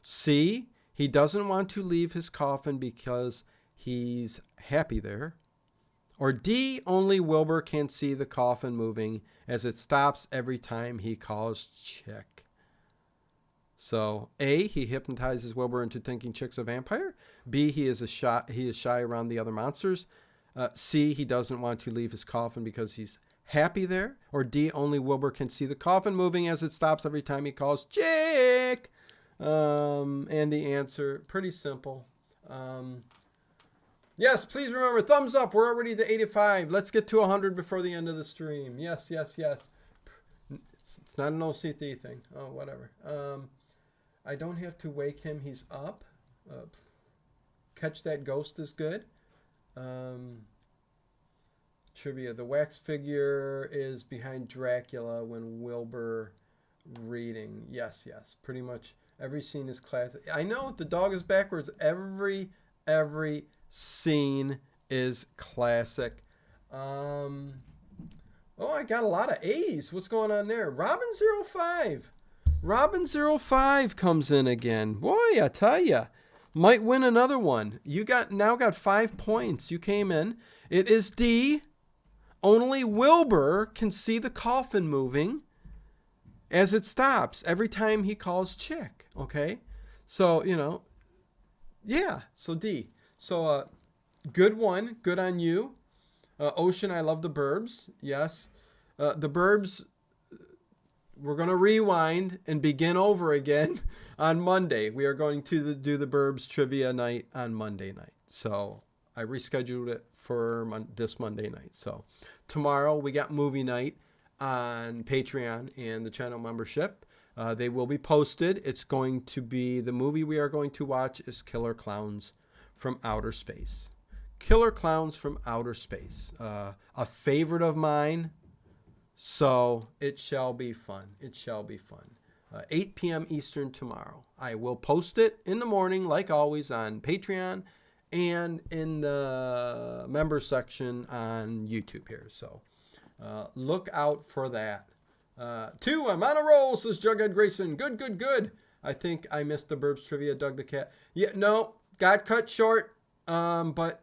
C, he doesn't want to leave his coffin because he's happy there. Or D, only Wilbur can see the coffin moving as it stops every time he calls Chick. So A, he hypnotizes Wilbur into thinking Chick's a vampire. B, he is shy around the other monsters. C, he doesn't want to leave his coffin because he's happy there. Or D, only Wilbur can see the coffin moving as it stops every time he calls Chick. And the answer, pretty simple. Yes, please remember, thumbs up. We're already to 85. Let's get to 100 before the end of the stream. Yes. It's not an OCD thing. Oh, whatever. I don't have to wake him. He's up. Catch that ghost is good. Trivia. The wax figure is behind Dracula when Wilbur reading. Yes. Pretty much every scene is classic. I know the dog is backwards. Every scene is classic. Oh, I got a lot of A's. What's going on there? Robin05 comes in again. Boy, I tell ya, might win another one. You now got 5 points. You came in. It is D. Only Wilbur can see the coffin moving as it stops every time he calls Chick. Okay, so yeah. So D. So good one. Good on you. Ocean, I love the Burbs. Yes. The Burbs we're gonna rewind and begin over again on Monday. We are going to do the Burbs trivia night on Monday night. So I rescheduled it for this Monday night. So tomorrow we got movie night on Patreon and the channel membership. They will be posted. It's going to be, the movie we are going to watch is Killer Clowns from Outer Space. Killer Clowns from Outer Space. A favorite of mine. So it shall be fun. It shall be fun. 8 p.m. Eastern tomorrow. I will post it in the morning, like always, on Patreon and in the member section on YouTube here. So look out for that. 2, I'm on a roll, says Jughead Grayson. Good, good, good. I think I missed the Burbs trivia, Doug the Cat. Yeah, no, got cut short, but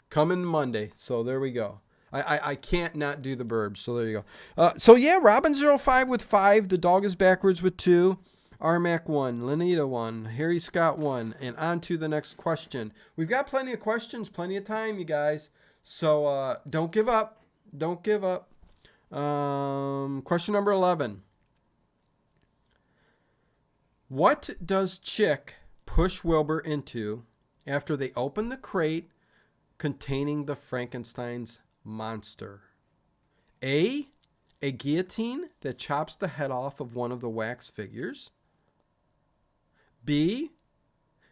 coming Monday. So there we go. I can't not do the Burbs, so there you go. So yeah, Robin05 with 5. The Dog is Backwards with 2. Armac 1. Lenita 1. Harry Scott 1. And on to the next question. We've got plenty of questions, plenty of time, you guys. So don't give up. Don't give up. Question number 11. What does Chick push Wilbur into after they open the crate containing the Frankenstein's monster? A guillotine that chops the head off of one of the wax figures. B,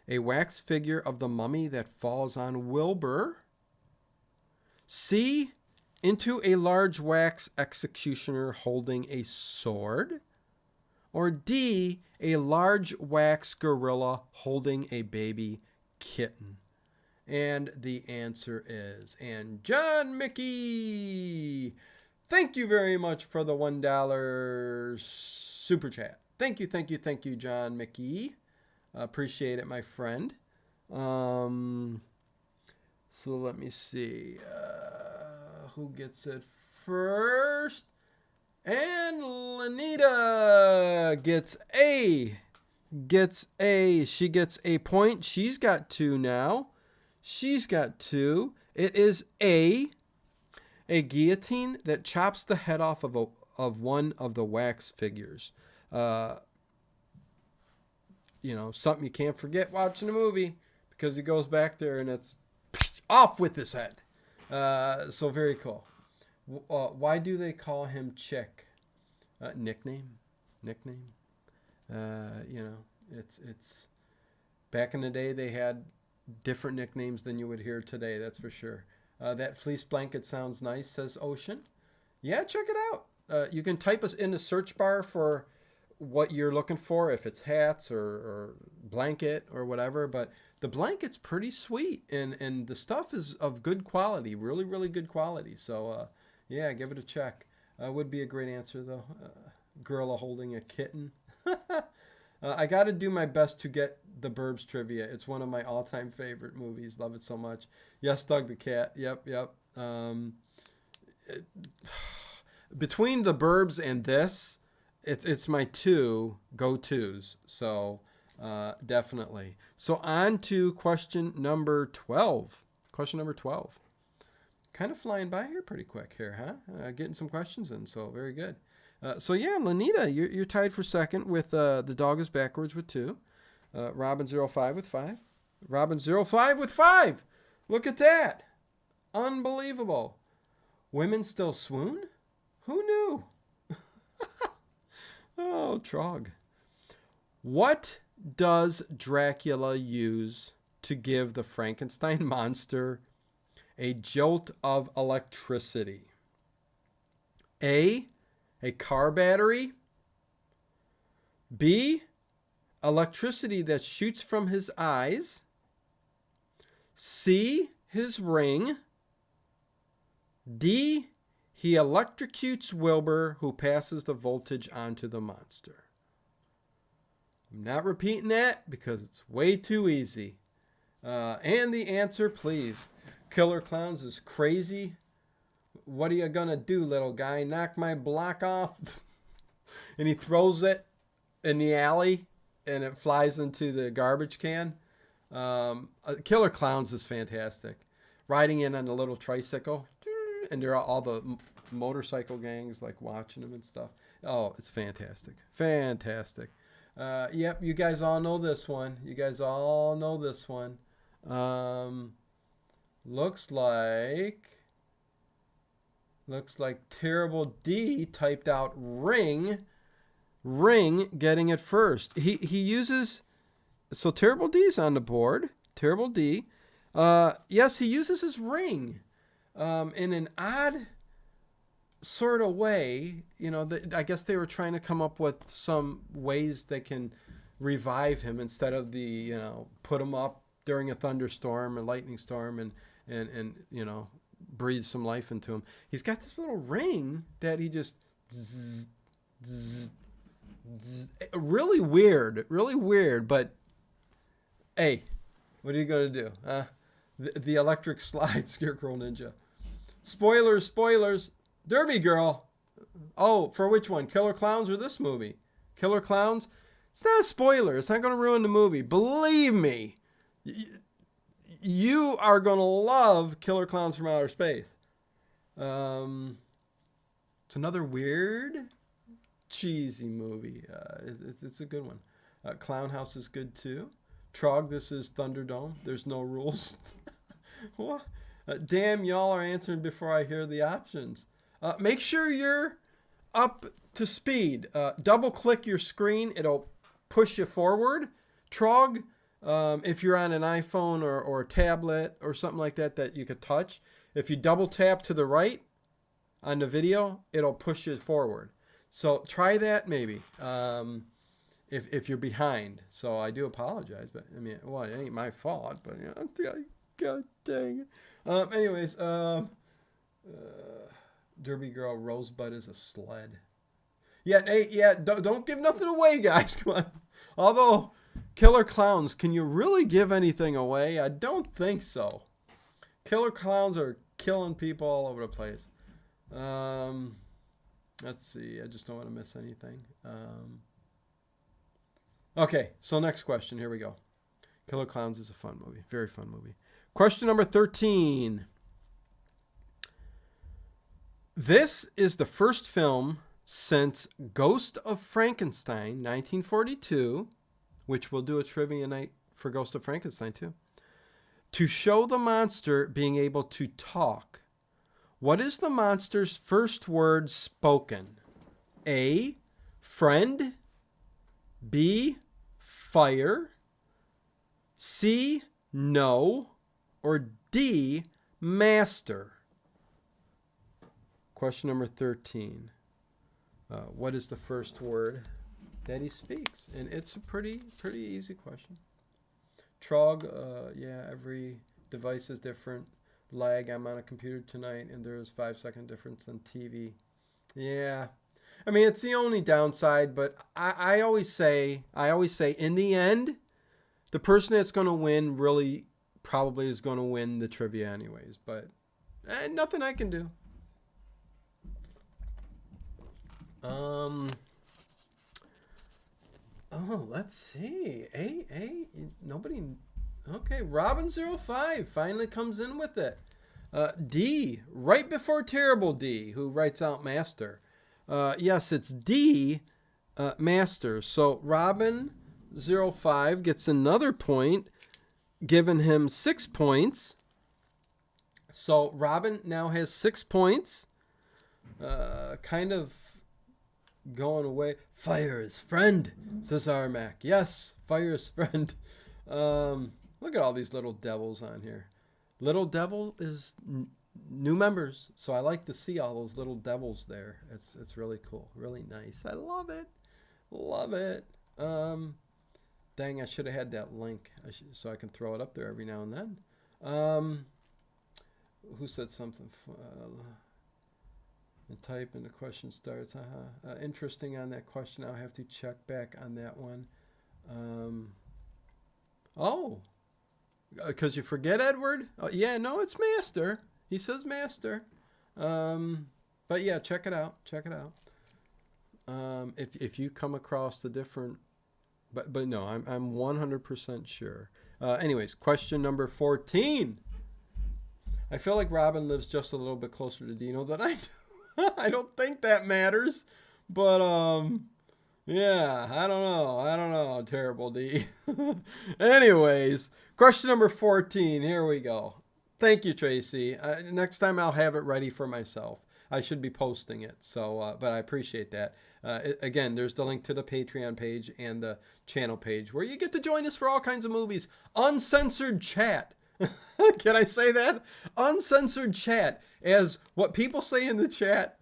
a wax figure of the mummy that falls on Wilbur. C, into a large wax executioner holding a sword. Or D, a large wax gorilla holding a baby kitten. And the answer is, and John Mickey, thank you very much for the $1 super chat. Thank you, thank you, thank you, John Mickey. Appreciate it, my friend. So let me see. Who gets it first? And Lenita gets A. She gets a point. She's got 2 now. She's got 2. It is a guillotine that chops the head off of one of the wax figures. Something you can't forget watching a movie, because he goes back there and it's off with his head. So very cool. Why do they call him Chick? Nickname. It's back in the day they had different nicknames than you would hear today. That's for sure. That fleece blanket sounds nice, says Ocean. Yeah, check it out. You can type us in the search bar for what you're looking for, if it's hats or blanket or whatever, but the blanket's pretty sweet, and the stuff is of good quality, really, really good quality. So, yeah, give it a check. Would be a great answer, though. Gorilla holding a kitten. I got to do my best to get the Burbs trivia. It's one of my all-time favorite movies. Love it so much. Yes, Doug the Cat. Yep. Between the Burbs and this, it's my 2 go-tos. So definitely. So on to question number 12. Question number 12. Kind of flying by here pretty quick here, huh? Getting some questions in, so very good. So yeah, Lenita, you're tied for second with the Dog is Backwards with 2. Robin05 with 5. Robin05 with 5. Look at that. Unbelievable. Women still swoon? Who knew? Oh, Trog. What does Dracula use to give the Frankenstein monster a jolt of electricity? A car battery. B, electricity that shoots from his eyes. C, his ring. D, he electrocutes Wilbur, who passes the voltage onto the monster. I'm not repeating that because it's way too easy. And the answer, please. Killer Clowns is crazy. What are you going to do, little guy? Knock my block off? And he throws it in the alley and it flies into the garbage can. Killer Clowns is fantastic. Riding in on a little tricycle, and there are all the motorcycle gangs like watching them and stuff. Oh, it's fantastic. Fantastic. Yep, you guys all know this one. Looks like Terrible D typed out ring, getting it first. He uses, so Terrible D's on the board. Terrible D. Yes, he uses his ring in an odd sort of way. You know, I guess they were trying to come up with some ways they can revive him instead of put him up during a thunderstorm, a lightning storm, and breathe some life into him. He's got this little ring that he just really weird, but hey, what are you going to do? The electric slide, Scarecrow Ninja. Spoilers. Derby Girl. Oh, for which one? Killer Clowns or this movie? Killer Clowns? It's not a spoiler. It's not going to ruin the movie. Believe me. You are going to love Killer Clowns from Outer Space. It's another weird, cheesy movie. It's a good one. Clown House is good too. Trog, this is Thunderdome. There's no rules. What? Damn, y'all are answering before I hear the options. Make sure you're up to speed. Double click your screen. It'll push you forward. Trog, if you're on an iPhone or a tablet or something like that you could touch, if you double tap to the right on the video, it'll push you forward. So try that maybe if you're behind. So I do apologize, but I mean, well, it ain't my fault, but God dang it. Anyways, Derby Girl Rosebud is a sled. Yeah, don't give nothing away, guys. Come on. Although, Killer Clowns, can you really give anything away? I don't think so. Killer Clowns are killing people all over the place. Let's see. I just don't want to miss anything. Okay, so next question. Here we go. Killer Clowns is a fun movie. Very fun movie. Question number 13. This is the first film since Ghost of Frankenstein, 1942, which we'll do a trivia night for Ghost of Frankenstein too, to show the monster being able to talk. What is the monster's first word spoken? A, friend. B, fire. C, no. Or D, master. Question number 13. What is the first word that he speaks? And it's a pretty easy question. Trog, every device is different. Lag, I'm on a computer tonight, and there's 5-second difference on TV. Yeah. I mean, it's the only downside, but I always say, in the end, the person that's going to win really probably is going to win the trivia anyways, but nothing I can do. Let's see. Nobody. Okay, Robin05 finally comes in with it. D, right before Terrible D, who writes out Master. Yes, it's D, Master. So Robin05 gets another point, giving him 6 points. So Robin now has 6 points. Kind of going away. Fire is friend, says Armac. Yes, fire is friend. Look at all these little devils on here. Little Devil is new members, so I like to see all those little devils there. It's really cool, really nice. I love it. Dang, I should have had that link so I can throw it up there every now and then. Who said something? And type and the question starts. Interesting on that question. I'll have to check back on that one. Because you forget Edward? Oh, yeah, no, it's Master. He says Master. But yeah, check it out. If you come across the different, but no, I'm 100% sure. Anyways, question number 14. I feel like Robin lives just a little bit closer to Dino than I do. I don't think that matters. But yeah, I don't know. I don't know. Terrible D. Anyways, question number 14. Here we go. Thank you, Tracy. Next time I'll have it ready for myself. I should be posting it. So, but I appreciate that. Again, there's the link to the Patreon page and the channel page where you get to join us for all kinds of movies. Uncensored chat. Can I say that? Uncensored chat. As what people say in the chat.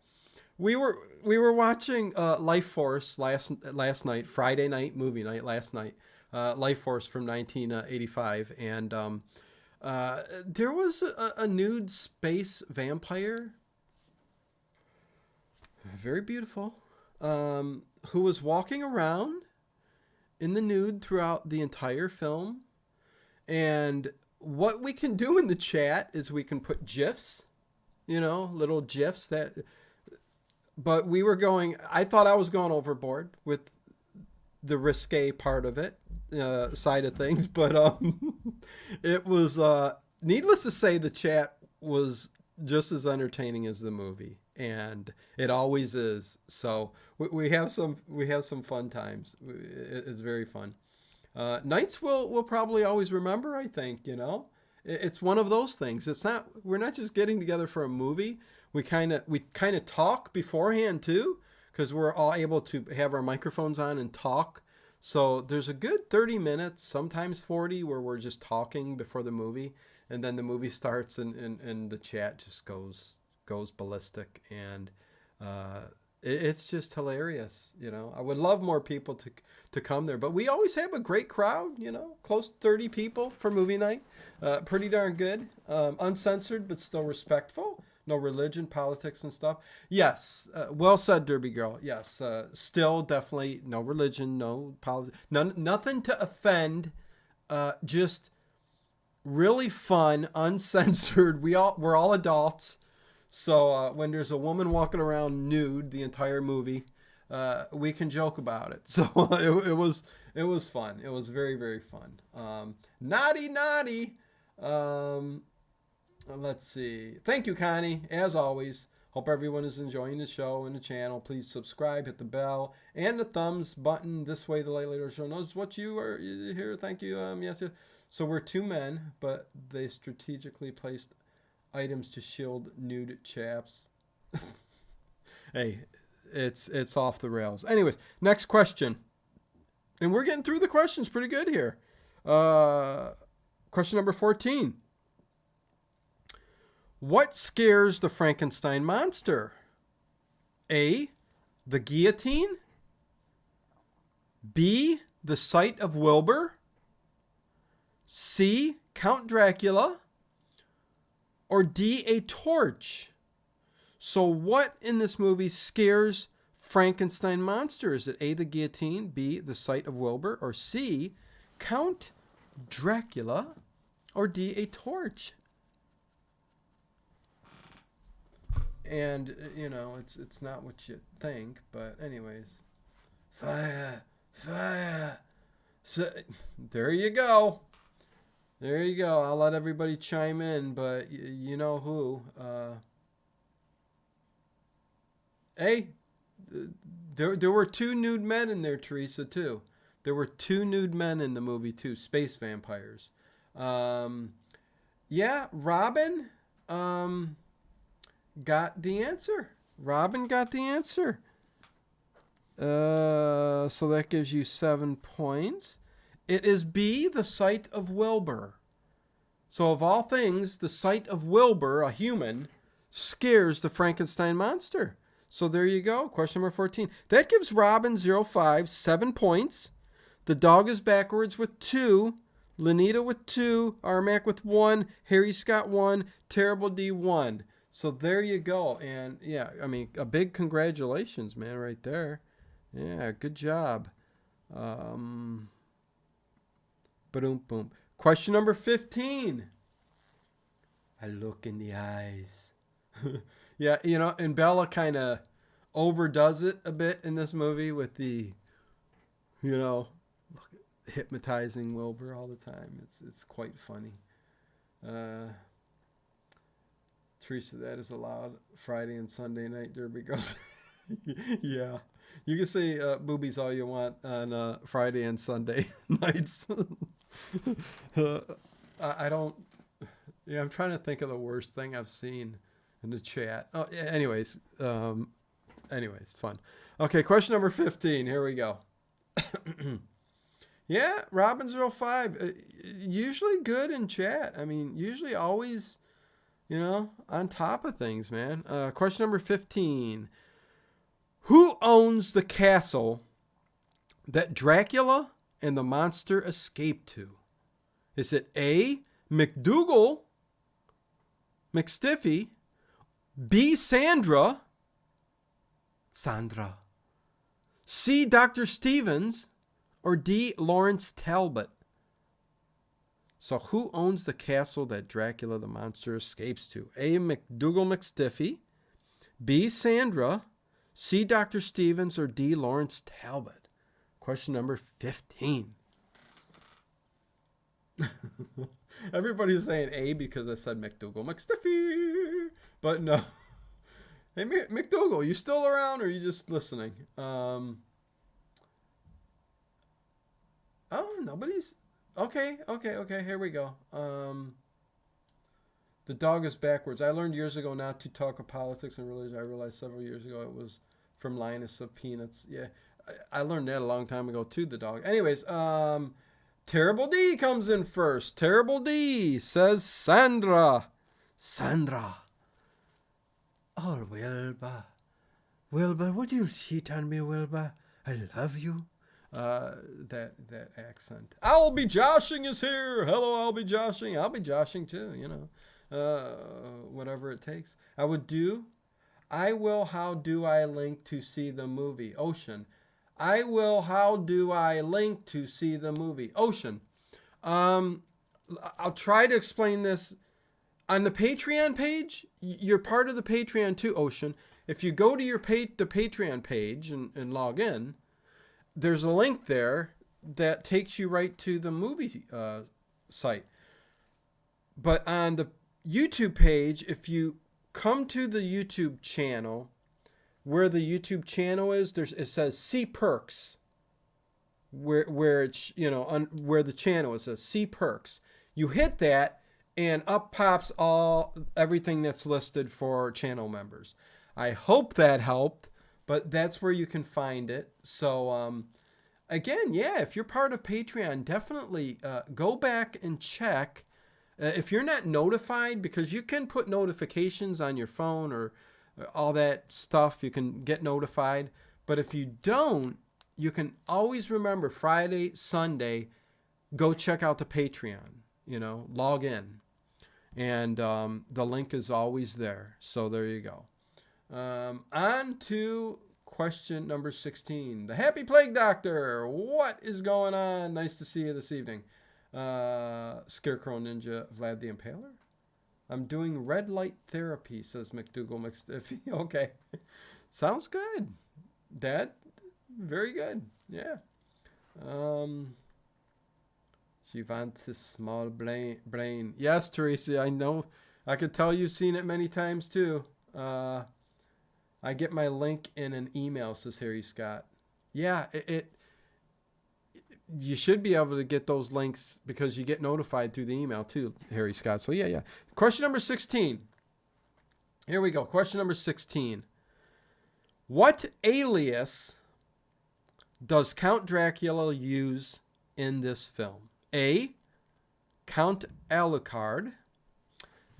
We were watching Life Force last night, Friday night movie night last night. Life Force from 1985, and there was a nude space vampire, very beautiful, who was walking around in the nude throughout the entire film. And what we can do in the chat is we can put GIFs, little GIFs that. But I thought I was going overboard with the risque part of it, side of things. But it was, needless to say, the chat was just as entertaining as the movie. And it always is. So we have some fun times. It's very fun. Nights we'll probably always remember, I think, It's one of those things. We're not just getting together for a movie. We kind of talk beforehand too, because we're all able to have our microphones on and talk. So there's a good 30 minutes, sometimes 40, where we're just talking before the movie, and then the movie starts and the chat just goes ballistic, and it's just hilarious. I would love more people to come there, but we always have a great crowd. Close to 30 people for movie night. Pretty darn good. Uncensored but still respectful. No religion, politics, and stuff. Yes, well said, Derby Girl. Yes, still definitely no religion, no politics, nothing to offend. Just really fun, uncensored. We're all adults, so when there's a woman walking around nude the entire movie, we can joke about it. So it was fun. It was very, very fun. Naughty. Let's see. Thank you, Connie, as always. Hope everyone is enjoying the show and the channel. Please subscribe, hit the bell, and the thumbs button. This way the Late Later Show knows what you are here. Thank you. Yes. So we're two men, but they strategically placed items to shield nude chaps. Hey, it's off the rails. Anyways, next question. And we're getting through the questions pretty good here. Question number 14. What scares the Frankenstein monster? A, the guillotine. B, the sight of Wilbur. C, Count Dracula. Or D, a torch. So what in this movie scares Frankenstein monster? Is it A, the guillotine, B, the sight of Wilbur, or C, Count Dracula, or D, a torch? And, it's not what you think, but anyways. Fire. So, there you go. I'll let everybody chime in, but you know who. Hey, there were two nude men in there, Teresa, too. There were two nude men in the movie, too. Space vampires. Yeah, Robin got the answer. So that gives you 7 points. It is B, the sight of Wilbur. So of all things, the sight of Wilbur, a human, scares the Frankenstein monster. So there you go. Question number 14. That gives Robin 05 7 points. The dog is backwards with 2. Lenita with 2. Armac with 1. Harry Scott 1. Terrible D 1. So there you go. And yeah, I mean, a big congratulations, man, right there. Yeah, good job. Boom. Question number 15. I look in the eyes. Yeah, and Bella kind of overdoes it a bit in this movie with the, hypnotizing Wilbur all the time. It's quite funny. Teresa, that is allowed. Friday and Sunday night derby girls. Yeah. You can say boobies all you want on Friday and Sunday nights. uh, I don't. Yeah, I'm trying to think of the worst thing I've seen in the chat. Oh, yeah, anyways, fun. Okay, question number 15. Here we go. Yeah, Robins05. Usually good in chat. I mean, usually always, on top of things, man. Question number 15. Who owns the castle that Dracula and the monster escaped to? Is it A, McDougal, McStiffy, B, Sandra, C, Dr. Stevens, or D, Lawrence Talbot? So who owns the castle that Dracula the monster escapes to? A, McDougal McStiffy, B, Sandra, C, Dr. Stevens, or D, Lawrence Talbot? Question number 15. Everybody's saying A because I said McDougal McStiffy. But no. Hey, McDougal, you still around or are you just listening? Oh, nobody's... Okay, here we go. The dog is backwards. I learned years ago not to talk of politics and religion. I realized several years ago it was from Linus of Peanuts. Yeah, I learned that a long time ago too, the dog. Anyways, Terrible D comes in first. Terrible D says Sandra. Oh, Wilbur, would you cheat on me, Wilbur? I love you. That accent. I'll be joshing is here. Hello, I'll be joshing. I'll be joshing too, whatever it takes. I will, how do I link to see the movie? Ocean. I will, how do I link to see the movie? Ocean. I'll try to explain this. On the Patreon page, you're part of the Patreon too, Ocean. If you go to the Patreon page and log in, there's a link there that takes you right to the movie site. But on the YouTube page, if you come to the YouTube channel, where the YouTube channel is, it says See Perks. Where it's, where the channel is, it says See Perks. You hit that, and up pops everything that's listed for channel members. I hope that helped, but that's where you can find it. So, again, yeah, if you're part of Patreon, definitely go back and check. If you're not notified, because you can put notifications on your phone or all that stuff, you can get notified. But if you don't, you can always remember Friday, Sunday, go check out the Patreon, log in. And the link is always there. So there you go. On to question number 16. The Happy Plague Doctor. What is going on? Nice to see you this evening. Scarecrow Ninja Vlad the Impaler. I'm doing red light therapy, says McDougal McStiffy. Okay. Sounds good. Dad, very good. Yeah. She wants a small brain. Yes, Teresa, I know. I could tell you've seen it many times too. I get my link in an email, says Harry Scott. Yeah, you should be able to get those links because you get notified through the email too, Harry Scott. So yeah. Question number 16. Here we go. Question number 16. What alias does Count Dracula use in this film? A, Count Alucard.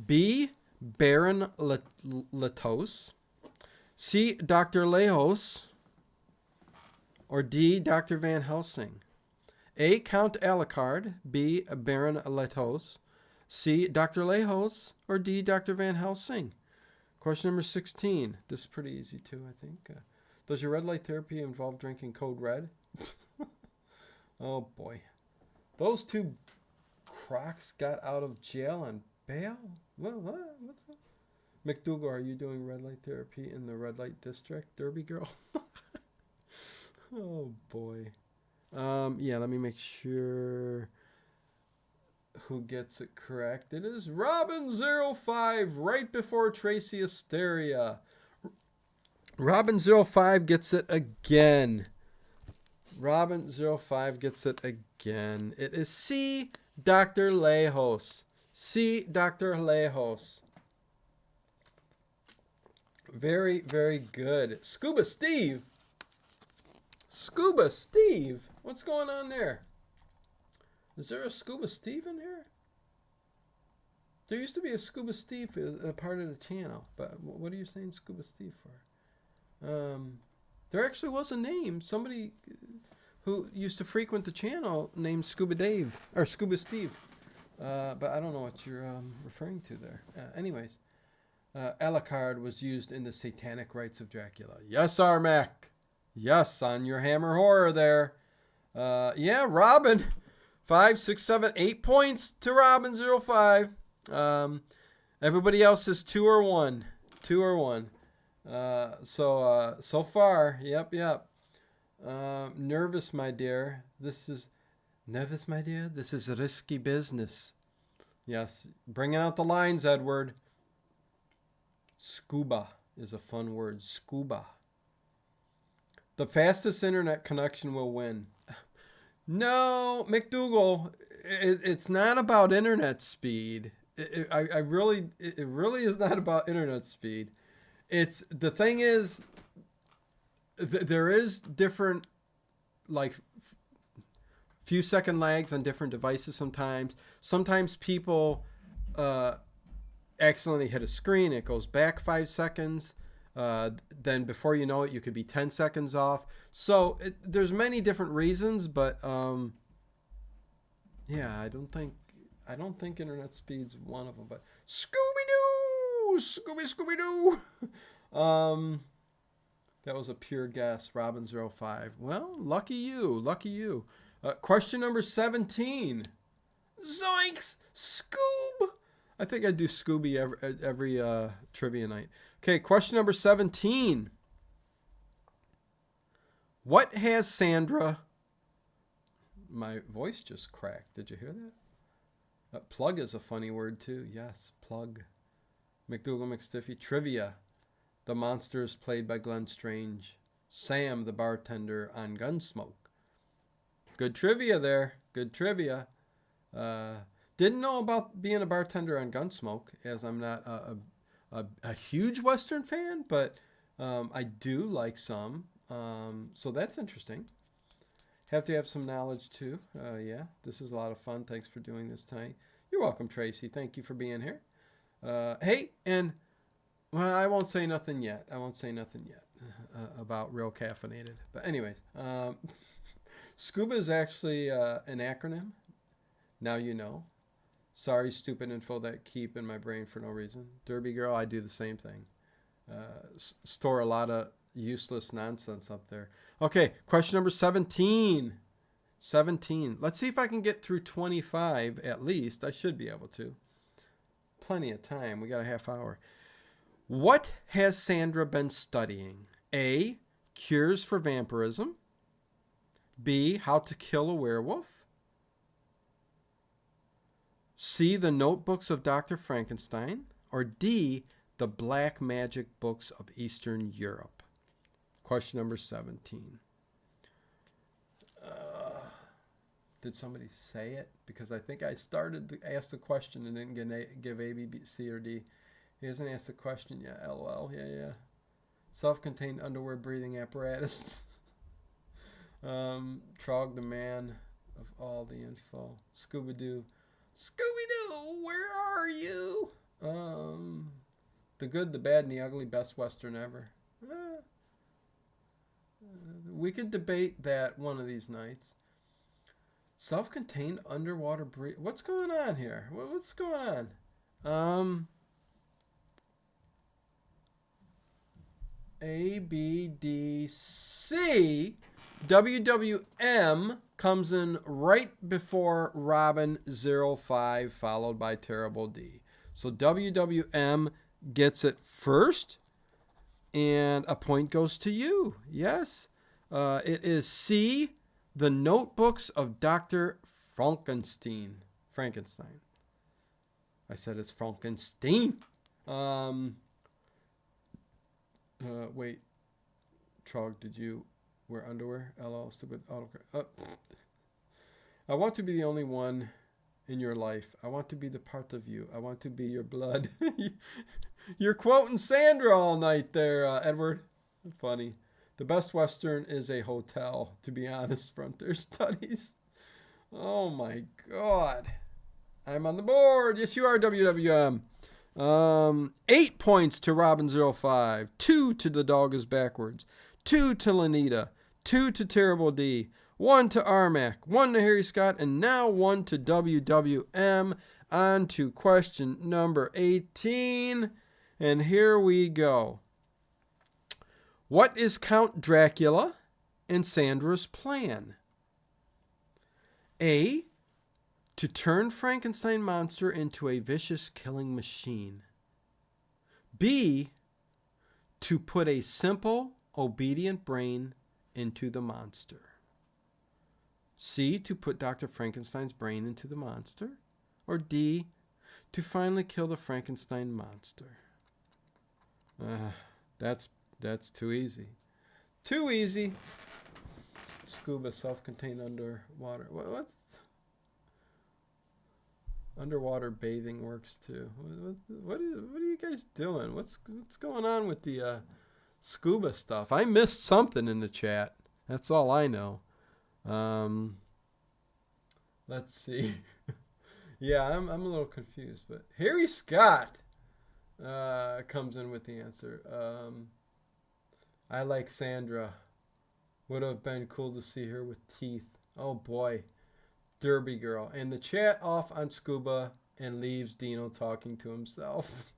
B, Baron Latos. C, Dr. Lejos. Or D, Dr. Van Helsing. A, Count Alucard. B, Baron Latos. C, Dr. Lejos. Or D, Dr. Van Helsing. Question number 16. This is pretty easy too, I think. Does your red light therapy involve drinking Code Red? Oh boy. Those two crocs got out of jail on bail? What? What's that? McDougal, are you doing red light therapy in the red light district? Derby girl? Oh boy. Yeah, let me make sure. who gets it correct. It is Robin05 right before Tracy Asteria. Robin05 gets it again. Robin05 gets it again. It is C. Dr. Lejos. C. Dr. Lejos. Very, very good. Scuba Steve. Scuba Steve. What's going on there? Is there a Scuba Steve in here? There used to be a Scuba Steve a part of the channel, but what are you saying Scuba Steve for? There actually was a name. Somebody who used to frequent the channel named Scuba Dave or Scuba Steve. But I don't know what you're referring to there. Anyways, Alucard was used in the Satanic Rites of Dracula. Yes, Armac. Yes, on your Hammer Horror there. Yeah, Robin. 5, 6, 7, 8 points to Robin05. Everybody else is 2 or 1. 2 or 1. So far, yep. Nervous, my dear. This is risky business. Yes, bringing out the lines, Edward. Scuba is a fun word. Scuba. The fastest internet connection will win. No, McDougal, it's not about internet speed. It really is not about internet speed. It's the thing is, there is different, like, few second lags on different devices sometimes. Sometimes people accidentally hit a screen. It goes back 5 seconds. Then before you know it, you could be 10 seconds off. So there's many different reasons, but yeah, I don't think internet speed's one of them. But Scooby-Doo, Scooby-Doo. That was a pure guess. Robin05. Well, lucky you. Question number 17. Zoinks! Scoob! I think I do Scooby every trivia night. Okay, question number 17. What has Sandra... My voice just cracked. Did you hear that? Plug is a funny word, too. Yes, plug. McDougal McStiffy. Trivia. The monster is played by Glenn Strange. Sam, the bartender on Gunsmoke. Good trivia there. Good trivia. Didn't know about being a bartender on Gunsmoke, as I'm not a huge Western fan, but I do like some. So that's interesting. Have to have some knowledge too. Yeah, this is a lot of fun. Thanks for doing this tonight. You're welcome, Tracy. Thank you for being here. Hey, and well, I won't say nothing yet. About Real Caffeinated. But anyways, SCUBA is actually an acronym. Now you know. Sorry, stupid info that keep in my brain for no reason. Derby Girl, I do the same thing. Store a lot of useless nonsense up there. Okay, question number 17. 17. Let's see if I can get through 25 at least. I should be able to. Plenty of time. We got a half hour. What has Sandra been studying? A. Cures for vampirism. B. How to kill a werewolf. C. The notebooks of Dr. Frankenstein. Or D. The black magic books of Eastern Europe. Question number 17. Did somebody say it? Because I think I started to ask the question and didn't give A, B, C, or D. He hasn't asked the question yet. LOL. Yeah. Self-contained underwear breathing apparatus. Trog the man of all the info. Scooby-Doo. Scooby-Doo, where are you? The good, the bad, and the ugly, best Western ever. We could debate that one of these nights. Self-contained underwater breath. What's going on here? What's going on? A, B, D, C. WWM comes in right before Robin 05, followed by Terrible D. So WWM gets it first, and a point goes to you. Yes. It is C, the notebooks of Dr. Frankenstein. Frankenstein. I said it's Frankenstein. Wait. Trog, did you wear underwear? LL, stupid autocorrect. I want to be the only one in your life. I want to be the part of you. I want to be your blood. You're quoting Sandra all night there, Edward. Funny. The best Western is a hotel, to be honest, Frontier Studies. Oh my God. I'm on the board. Yes, you are, WWM. 8 points to Robin05. 2 to The Dog is Backwards. 2 to Lanita. 2 to Terrible D. 1 to Armac. 1 to Harry Scott. And now 1 to WWM. On to question number 18. And here we go. What is Count Dracula and Sandra's plan? A. To turn Frankenstein monster into a vicious killing machine. B. To put a simple, obedient brain into the monster. C. To put Dr. Frankenstein's brain into the monster. Or D. To finally kill the Frankenstein monster. That's too easy. Too easy. Scuba, self-contained underwater. What's underwater bathing works too? What are you guys doing? What's going on with the scuba stuff? I missed something in the chat. That's all I know. Let's see. Yeah, I'm a little confused, but Harry Scott comes in with the answer. I like Sandra. Would have been cool to see her with teeth. Oh boy. Derby girl. And the chat off on scuba and leaves Dino talking to himself.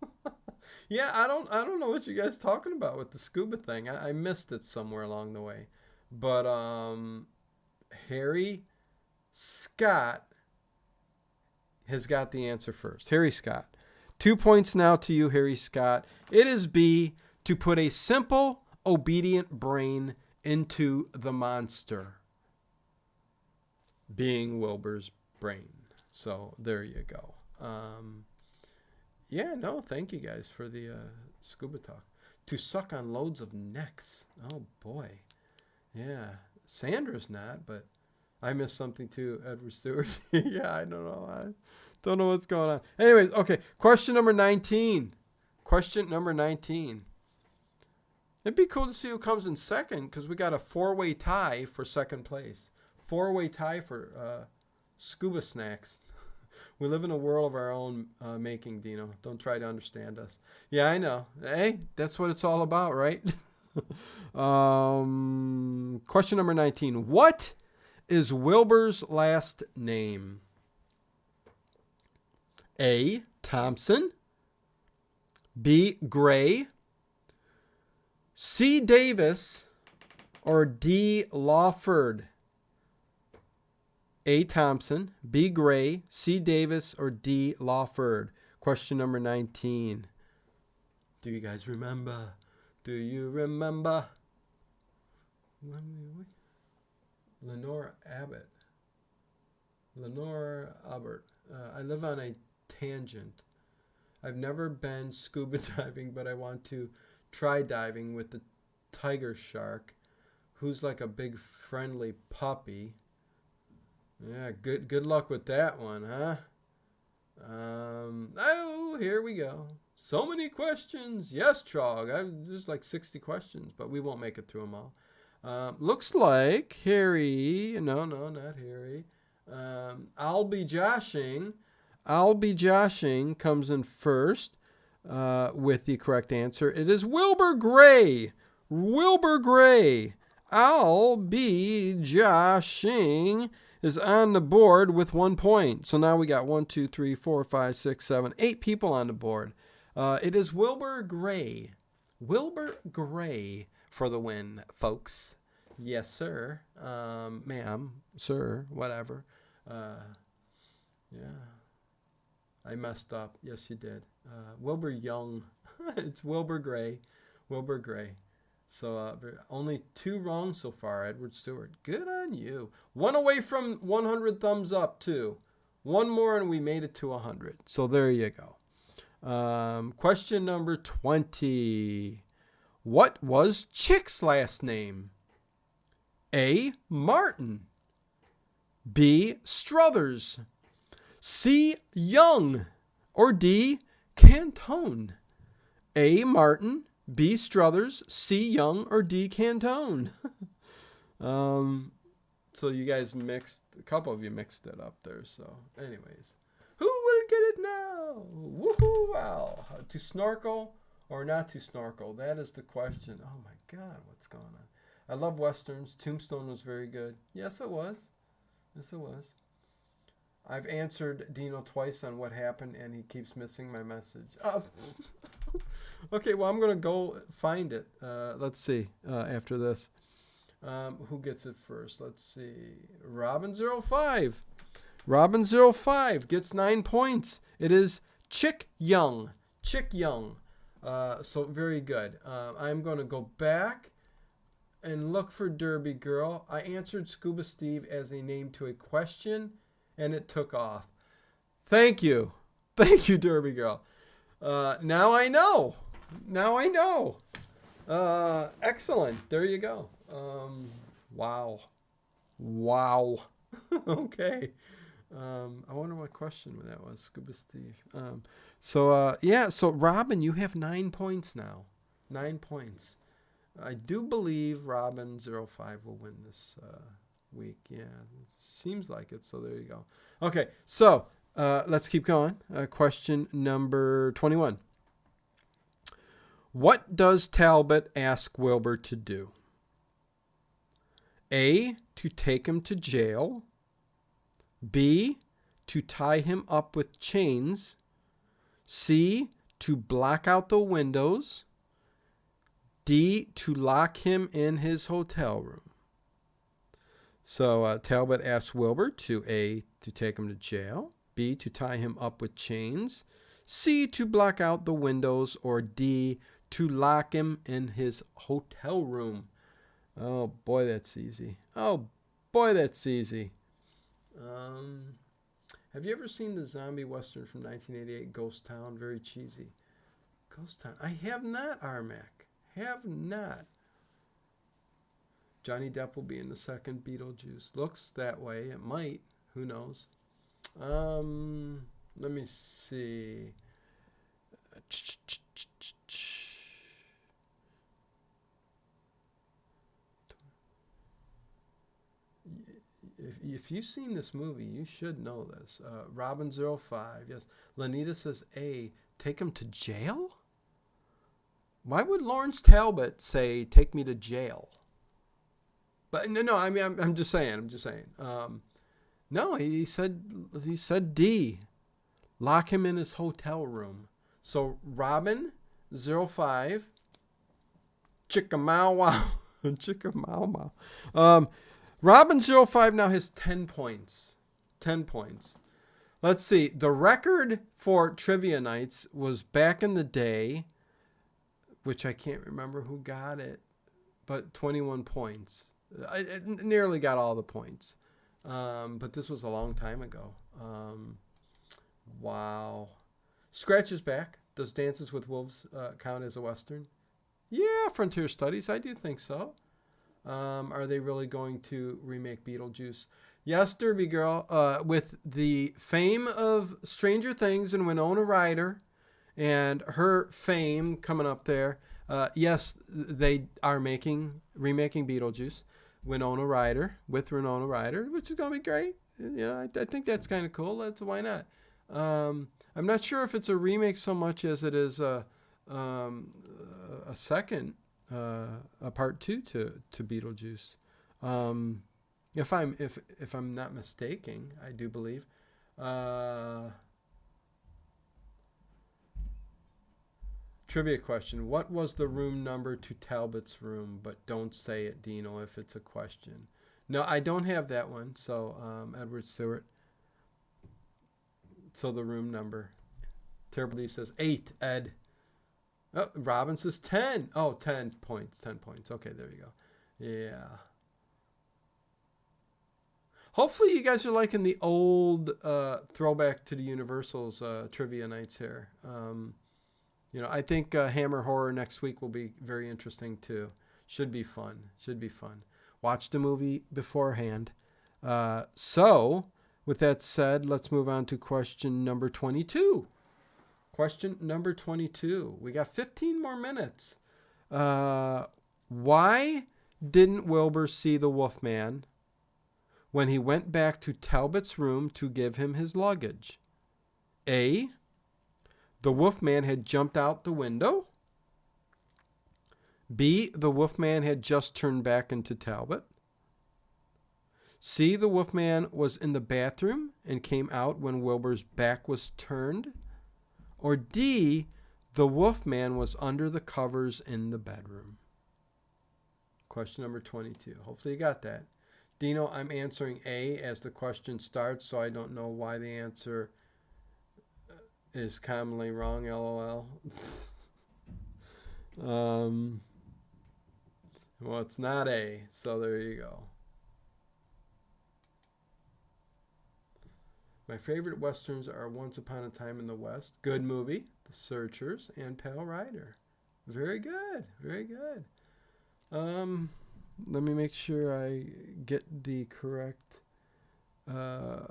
Yeah, I don't know what you guys talking about with the scuba thing. I missed it somewhere along the way. But Harry Scott has got the answer first. Harry Scott. 2 points now to you, Harry Scott. It is B, to put a simple, obedient brain into the monster, being Wilbur's brain. So there you go. Yeah, no, thank you guys for the scuba talk. To suck on loads of necks. Oh boy. Yeah, Sandra's not, but I missed something too, Edward Stewart. Yeah, I don't know. I don't know what's going on. Anyways, okay, question number 19. Question number 19. It'd be cool to see who comes in second, because we got a 4-way tie for second place. 4-way tie for scuba snacks. We live in a world of our own making, Dino. Don't try to understand us. Yeah, I know. Hey, that's what it's all about, right? Question number 19. What is Wilbur's last name? A. Thompson. B. Gray. C. Davis. Or D. Lawford. A. Thompson. B. Gray. C. Davis. Or D. Lawford. Question number 19. Do you guys remember? Do you remember? Lenore Abbott. Lenore Abbott. I live on a tangent. I've never been scuba diving, but I want to try diving with the tiger shark, who's like a big friendly puppy. Yeah, good luck with that one, huh? Oh, here we go. So many questions. Yes, Trog. There's like 60 questions, but we won't make it through them all. Looks like Harry. No, not Harry. I'll be joshing comes in first with the correct answer. It is Wilbur Gray. Wilbur Gray. I'll be joshing is on the board with 1 point. So now we got 1, 2, 3, 4, 5, 6, 7, 8 people on the board. It is Wilbur Gray. Wilbur Gray for the win, folks. Yes, sir. Ma'am, sir, whatever. Yeah. I messed up. Yes, you did. Wilbur Young. It's Wilbur Gray. Wilbur Gray. So only 2 wrong so far, Edward Stewart. Good on you. 1 away from 100 thumbs up, too. One more and we made it to 100. So there you go. Question number 20. What was Chick's last name? A. Martin. B. Struthers. C. Young. Or D. Cantone. A. Martin. B. Struthers. C. Young. Or D. Cantone. So you guys mixed, a couple of you mixed it up there. So anyways, who will get it now? Woohoo! Wow. To snorkel or not to snorkel? That is the question. Oh my God, what's going on? I love Westerns. Tombstone was very good. Yes, it was. Yes, it was. I've answered Dino twice on what happened, and he keeps missing my message. Oh. Okay, well, I'm going to go find it. Let's see after this. Who gets it first? Let's see. Robin05. Robin05 gets 9 points. It is Chick Young. Chick Young. So very good. I'm going to go back and look for Derby Girl. I answered Scuba Steve as a name to a question, and it took off. Thank you. Thank you, Derby Girl. Now I know. Now I know. Excellent. There you go. Wow. Wow. Okay. I wonder what question that was, Scuba Steve. So Robin, you have 9 points now. 9 points. I do believe Robin05 will win this week. Yeah, it seems like it. So there you go. Okay, so let's keep going. Question number 21. What does Talbot ask Wilbur to do? A, to take him to jail. B, to tie him up with chains. C, to block out the windows. D, to lock him in his hotel room. So Talbot asks Wilbur to A, to take him to jail. B, to tie him up with chains. C, to block out the windows. Or D, to lock him in his hotel room. Oh, boy, that's easy. Oh, boy, that's easy. Have you ever seen the zombie western from 1988, Ghost Town? Very cheesy. Ghost Town. I have not, Armac. Have not. Johnny Depp will be in the second Beetlejuice. Looks that way. It might. Who knows? Let me see. If you've seen this movie, you should know this. Robin05, yes. Lanita says, A, take him to jail? Why would Lawrence Talbot say, take me to jail? But no, I mean, I'm just saying. No, he said D, lock him in his hotel room. So Robin05, chicka mow wow, chicka mow mow. Robin05 now has 10 points. 10 points. Let's see. The record for trivia nights was back in the day, which I can't remember who got it, but 21 points. I nearly got all the points. But this was a long time ago. Wow. Scratch is back. Does Dances with Wolves count as a Western? Yeah, Frontier Studies. I do think so. Are they really going to remake Beetlejuice? Yes, Derby Girl. With the fame of Stranger Things and Winona Ryder and her fame coming up there, yes, they are remaking Beetlejuice. Winona Ryder, which is going to be great. Yeah, I think that's kind of cool. Why not? I'm not sure if it's a remake so much as it is a second, a part 2 to Beetlejuice. If I'm not mistaken, I do believe. Trivia question. What was the room number to Talbot's room? But don't say it, Dino, if it's a question. No, I don't have that one. So, Edward Stewart. So the room number. Terrible D says 8, Ed. Oh, Robin says 10. Oh, 10 points. 10 points. Okay, there you go. Yeah. Hopefully you guys are liking the old throwback to the Universal's trivia nights here. I think Hammer Horror next week will be very interesting too. Should be fun. Watch the movie beforehand. So, with that said, let's move on to question number 22. Question number 22. We got 15 more minutes. Why didn't Wilbur see the Wolfman when he went back to Talbot's room to give him his luggage? A, the Wolfman had jumped out the window. B, the Wolfman had just turned back into Talbot. C, the Wolfman was in the bathroom and came out when Wilbur's back was turned. Or D, the Wolfman was under the covers in the bedroom. Question number 22. Hopefully you got that. Dino, I'm answering A as the question starts, so I don't know why the answer is commonly wrong, LOL. Well, it's not A, so there you go. My favorite Westerns are Once Upon a Time in the West, good movie, The Searchers, and Pale Rider. Very good. Let me make sure I get the correct. Who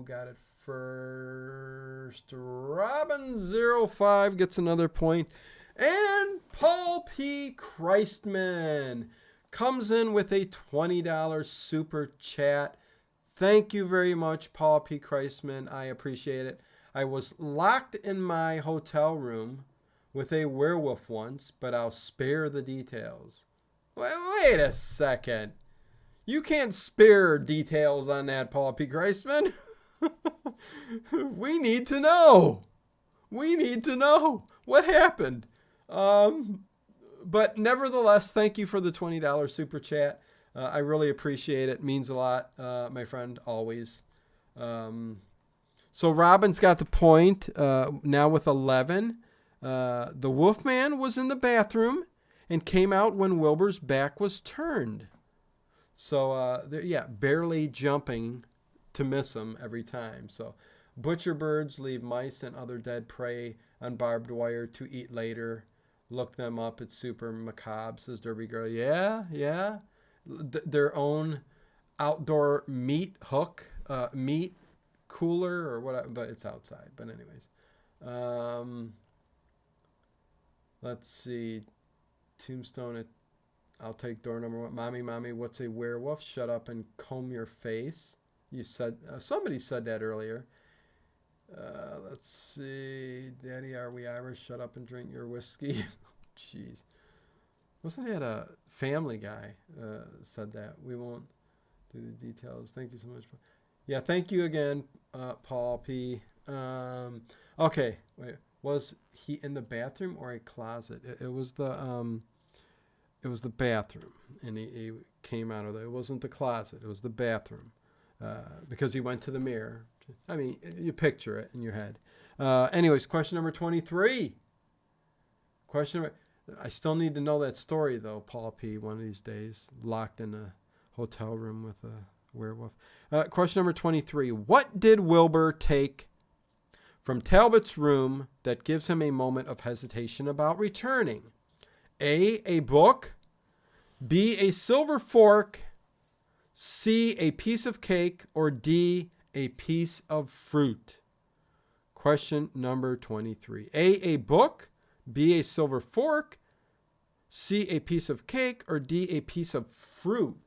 got it first? Robin05 gets another point. And Paul P. Christman comes in with a $20 super chat. Thank you very much, Paul P. Christman. I appreciate it. I was locked in my hotel room with a werewolf once, but I'll spare the details. Wait a second. You can't spare details on that, Paul P. Christman. We need to know. What happened? But nevertheless, thank you for the $20 super chat. I really appreciate it. Means a lot, my friend, always. So Robin's got the point now with 11. The Wolfman was in the bathroom and came out when Wilbur's back was turned. So, barely jumping to miss him every time. So, butcher birds leave mice and other dead prey on barbed wire to eat later. Look them up. It's super macabre, says Derby Girl. Yeah. Their own outdoor meat hook, meat cooler or whatever, but it's outside. But anyways, let's see. Tombstone. I'll take door number 1. Mommy, what's a werewolf? Shut up and comb your face. You said somebody said that earlier. Let's see. Daddy, are we Irish? Shut up and drink your whiskey. Jeez. Wasn't that a Family Guy said that? We won't do the details. Thank you so much. Yeah, thank you again, Paul P. Okay, wait. Was he in the bathroom or a closet? It was the bathroom, and he came out of there. It wasn't the closet. It was the bathroom, because he went to the mirror. I mean, you picture it in your head. Anyways, question number 23. I still need to know that story, though, Paul P. One of these days, locked in a hotel room with a werewolf. Question number 23. What did Wilbur take from Talbot's room that gives him a moment of hesitation about returning? A book. B, a silver fork. C, a piece of cake. Or D, a piece of fruit. Question number 23. A book. B, a silver fork. C, a piece of cake. Or D, a piece of fruit.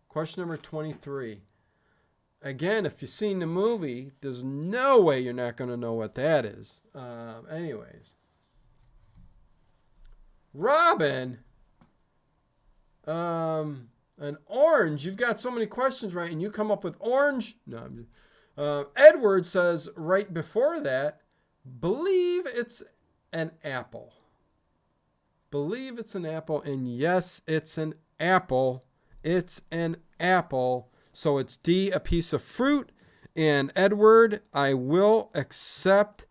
Question number 23. Again, if you've seen the movie, there's no way you're not going to know what that is. Anyways. Robin. An orange. You've got so many questions right, and you come up with orange. No, I'm just, Edward says right before that, believe it's an apple. Believe it's an apple, and yes, it's an apple. It's an apple. So it's D, a piece of fruit. And Edward, I will accept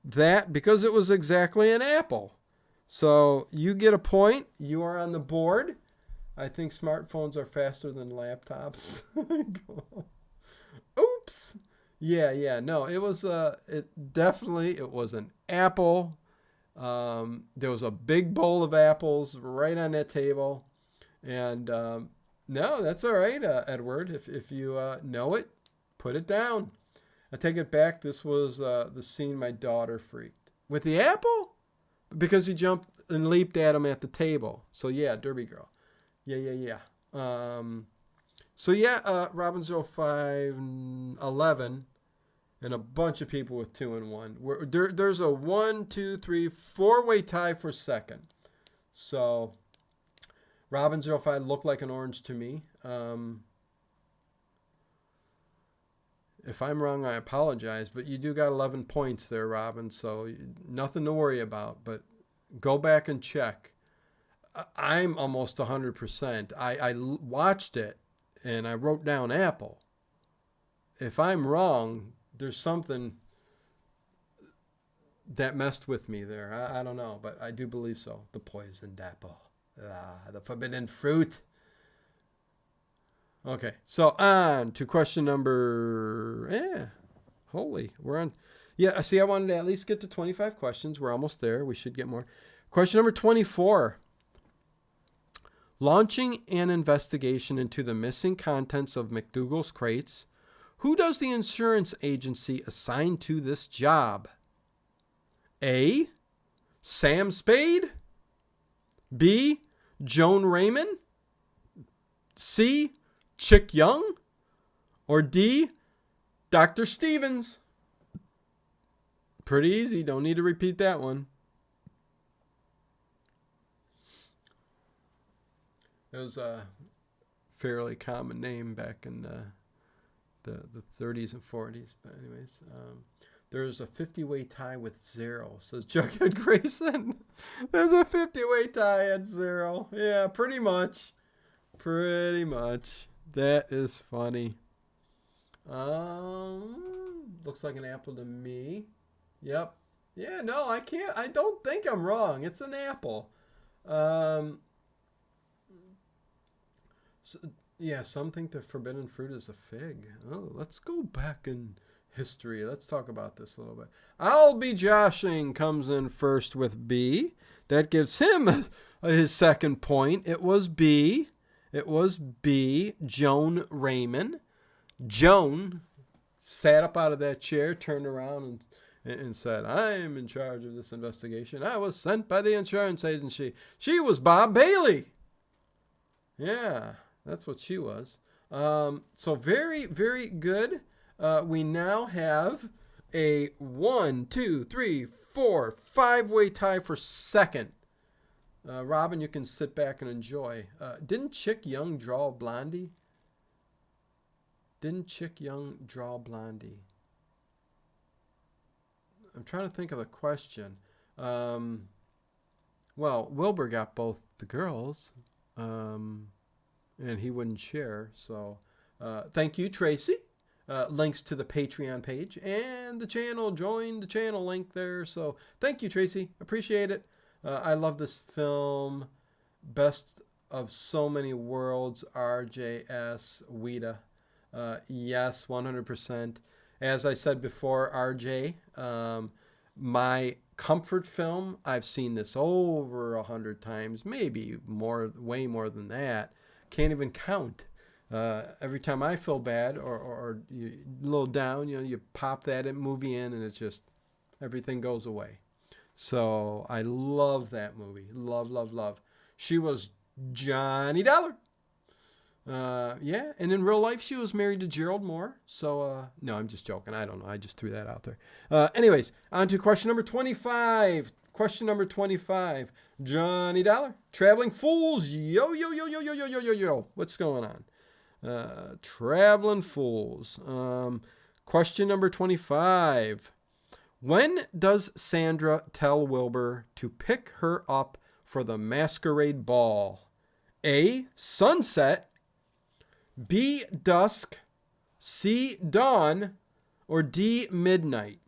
that because it was exactly an apple. So you get a point. You are on the board. I think smartphones are faster than laptops. Oops. Yeah. No, it was it was an apple. There was a big bowl of apples right on that table. And no, that's all right, Edward. If you know it, put it down. I take it back. This was the scene my daughter freaked. With the apple? Because he jumped and leaped at him at the table. So yeah, Derby Girl. Yeah. So yeah, Robin 0511 and a bunch of people with 2 and 1. There's a 1, 2, 3, 4-way tie for second. So Robin 05 looked like an orange to me. If I'm wrong, I apologize, but you do got 11 points there, Robin, so nothing to worry about. But go back and check. I'm almost 100%. I watched it, and I wrote down apple. If I'm wrong, there's something that messed with me there. I don't know, but I do believe so. The poisoned apple. The forbidden fruit. Okay, so on to question number... we're on... Yeah, see, I wanted to at least get to 25 questions. We're almost there. We should get more. Question number 24. Launching an investigation into the missing contents of McDougal's crates, who does the insurance agency assign to this job? A. Sam Spade. B. Joan Raymond. C. Chick Young. Or D. Dr. Stevens. Pretty easy. Don't need to repeat that one. It was a fairly common name back in the 30s and 40s. But anyways, there's a 50-way tie with 0, says Jughead Grayson. There's a 50-way tie at 0. Yeah, pretty much. That is funny. Looks like an apple to me. Yep. Yeah, no, I don't think I'm wrong. It's an apple. Some think the forbidden fruit is a fig. Oh, let's go back in history. Let's talk about this a little bit. I'll Be Joshing comes in first with B. That gives him his second point. It was B. Joan Raymond. Joan sat up out of that chair, turned around, and said, I am in charge of this investigation. I was sent by the insurance agency. She was Bob Bailey. Yeah, that's what she was. So very, very good. We now have a 1, 2, 3, 4, 5-way tie for second. Robin, you can sit back and enjoy. Didn't Chick Young draw Blondie? I'm trying to think of the question. Well, Wilbur got both the girls, and he wouldn't share. So thank you, Tracy. Links to the Patreon page and the channel. Join the channel link there. So thank you, Tracy. Appreciate it. I love this film. Best of so many worlds. RJS Weta. Yes, 100%. As I said before, RJ, my comfort film, I've seen this over 100 times, maybe more, way more than that. Can't even count. Every time I feel bad or a little down, you pop that movie in and it's just, everything goes away. So I love that movie. Love. She was Johnny Dollar. Yeah, and in real life, she was married to Gerald Moore. So, no, I'm just joking. I don't know. I just threw that out there. Anyways, on to question number 25. Question number 25. Johnny Dollar. Traveling Fools. Yo. What's going on? Traveling Fools. Question number 25. When does Sandra tell Wilbur to pick her up for the masquerade ball? A. Sunset. B. Dusk. C. Dawn. Or D. Midnight.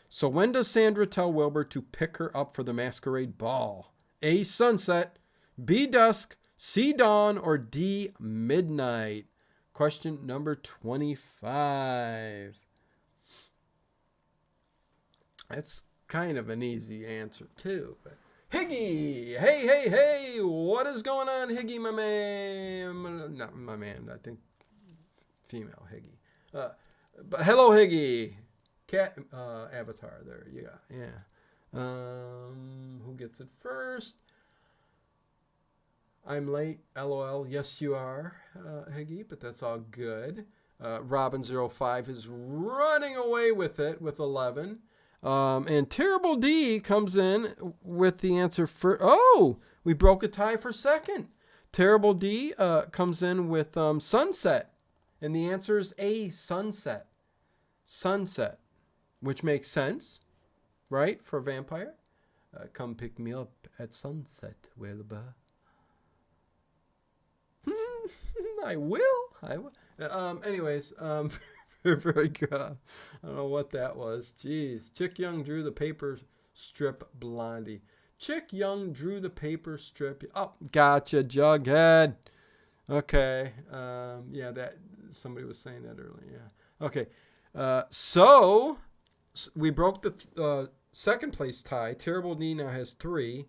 So when does Sandra tell Wilbur to pick her up for the masquerade ball? A. Sunset. B. Dusk. C, dawn, or D, midnight? Question number 25. That's kind of an easy answer, too. But Higgy! Hey! What is going on, Higgy, my man? Not my man, I think female Higgy. But hello, Higgy. Cat avatar there. Yeah. Who gets it first? I'm late, LOL. Yes, you are, Higgy, but that's all good. Robin05 is running away with it with 11. And Terrible D comes in with the answer for... Oh, we broke a tie for second. Terrible D comes in with sunset. And the answer is A, sunset. Sunset, which makes sense, right, for a vampire. Come pick me up at sunset, Wilbur. I will. Anyways, very good. I don't know what that was. Jeez. Chick Young drew the paper strip Blondie. Chick Young drew the paper strip. Oh, gotcha, Jughead. Okay. Yeah, that somebody was saying that earlier. Yeah. Okay. So we broke the second place tie. Terrible D now has 3.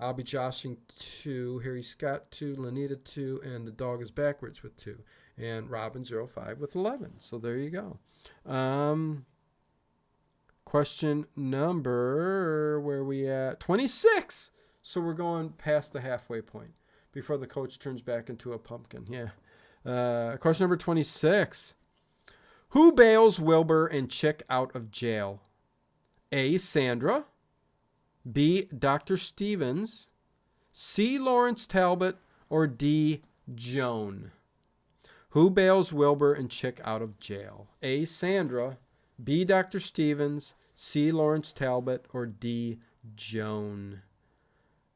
I'll be joshing 2, Harry Scott 2, Lanita 2, and the dog is backwards with 2. And Robin05 with 11. So there you go. Question number, where are we at? 26. So we're going past the halfway point before the coach turns back into a pumpkin. Yeah. Question number 26. Who bails Wilbur and Chick out of jail? A, Sandra. B, Dr. Stevens. C, Lawrence Talbot. Or D, Joan? Who bails Wilbur and Chick out of jail? A, Sandra. B, Dr. Stevens. C, Lawrence Talbot. Or D, Joan?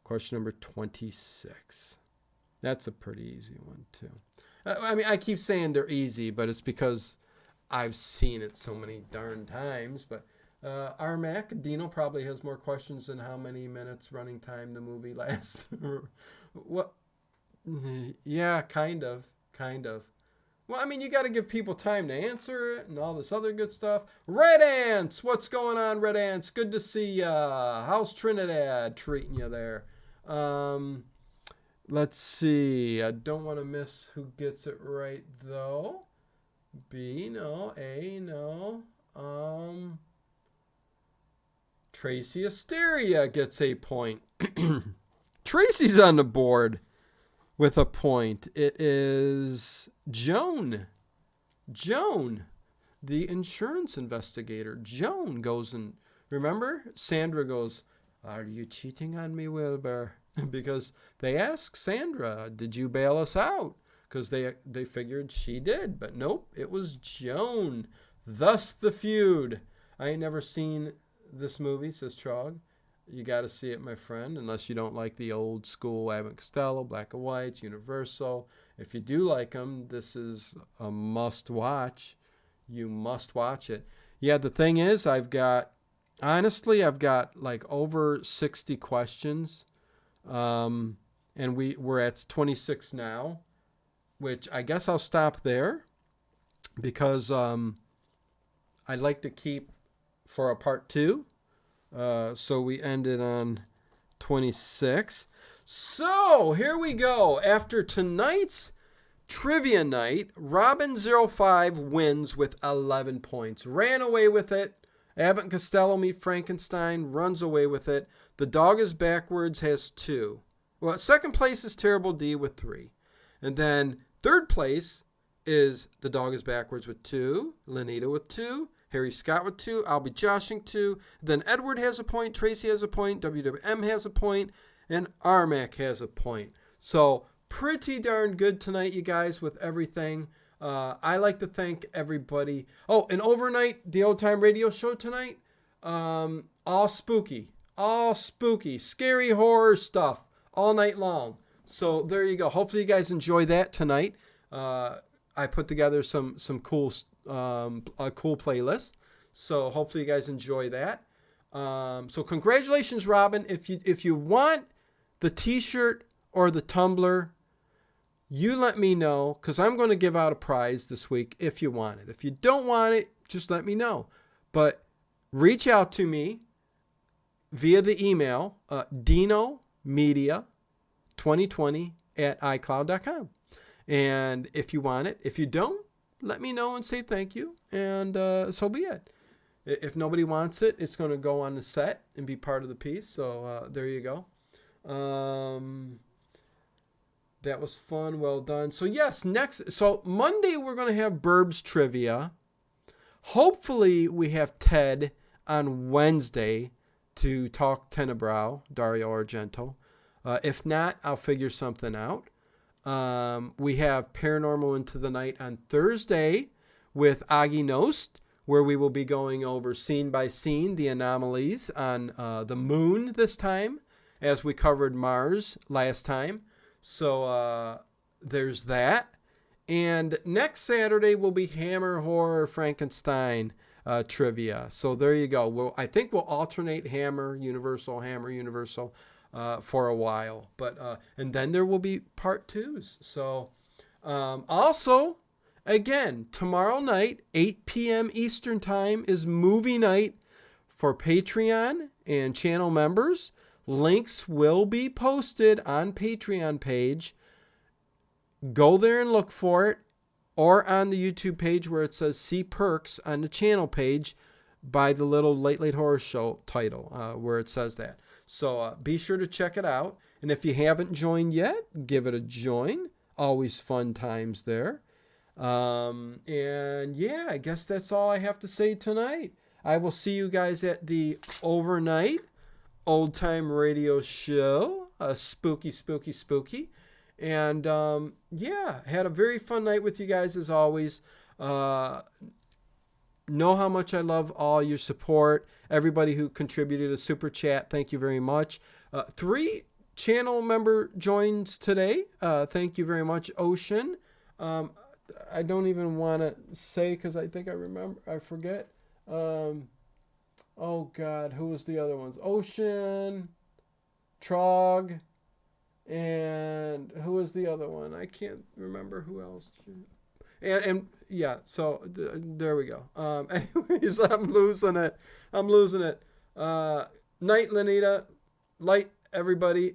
Question number 26. That's a pretty easy one, too. I mean, I keep saying they're easy, but it's because I've seen it so many darn times. But Armac, Dino probably has more questions than how many minutes running time the movie lasts. What? Yeah, kind of. Well, I mean, you got to give people time to answer it and all this other good stuff. Red Ants, what's going on, Red Ants? Good to see ya. How's Trinidad treating you there? Let's see. I don't want to miss who gets it right, though. B, no. A, no. Tracy Asteria gets a point. Tracy's on the board with a point. It is Joan, the insurance investigator. Joan goes and, remember? Sandra goes, "Are you cheating on me, Wilbur?" Because they ask Sandra, "Did you bail us out?" Because they figured she did. But nope, it was Joan. Thus the feud. I ain't never seen this movie, says Trog. You got to see it, my friend, unless you don't like the old school Abbott and Costello, Black and Whites, Universal. If you do like them, this is a must watch. You must watch it. Yeah, the thing is, I've got like over 60 questions. And we're at 26 now, which I guess I'll stop there because I'd like to keep for a part 2. So we ended on 26. So here we go. After tonight's trivia night, Robin05 wins with 11 points. Ran away with it. Abbott and Costello meet Frankenstein, runs away with it. The dog is backwards, has 2. Well, second place is Terrible D with 3. And then third place is The Dog is Backwards with 2. Lanita with 2. Harry Scott with 2. I'll be joshing 2. Then Edward has a point. Tracy has a point. WWM has a point. And Armac has a point. So pretty darn good tonight, you guys, with everything. I like to thank everybody. Oh, and overnight, the Old Time Radio Show tonight. All spooky. Scary horror stuff all night long. So there you go. Hopefully you guys enjoy that tonight. I put together some cool a cool playlist. So hopefully you guys enjoy that. So congratulations, Robin. If you want the t-shirt or the Tumblr, you let me know, because I'm going to give out a prize this week if you want it. If you don't want it, just let me know. But reach out to me via the email, dinomedia2020@icloud.com. And if you want it, if you don't, let me know and say thank you. And so be it. If nobody wants it, it's going to go on the set and be part of the piece. So there you go. That was fun. Well done. So yes, so Monday we're going to have Burbs Trivia. Hopefully we have Ted on Wednesday to talk Tenebrow, Dario Argento. If not, I'll figure something out. We have Paranormal Into the Night on Thursday with Agi Nost, where we will be going over scene by scene the anomalies on the moon this time, as we covered Mars last time. So there's that. And next Saturday will be Hammer Horror Frankenstein trivia. So there you go. I think we'll alternate Hammer Universal for a while. But and then there will be part 2s. So also, again, tomorrow night, 8 p.m. Eastern Time is movie night for Patreon and channel members. Links will be posted on Patreon page. Go there and look for it, or on the YouTube page where it says See Perks on the channel page by the little Late Horror Show title where it says that. So be sure to check it out. And if you haven't joined yet, give it a join. Always fun times there. And yeah, I guess that's all I have to say tonight. I will see you guys at the overnight old time radio show. Spooky. And yeah, had a very fun night with you guys as always. Know how much I love all your support. Everybody who contributed a super chat, thank you very much. 3 channel member joins today. Thank you very much, Ocean. I don't even want to say because I think I forget. Oh God, who was the other ones? Ocean, Trog, and who was the other one? I can't remember who else. And yeah, so there we go. Anyways, I'm losing it. Night, Lanita. Light, everybody.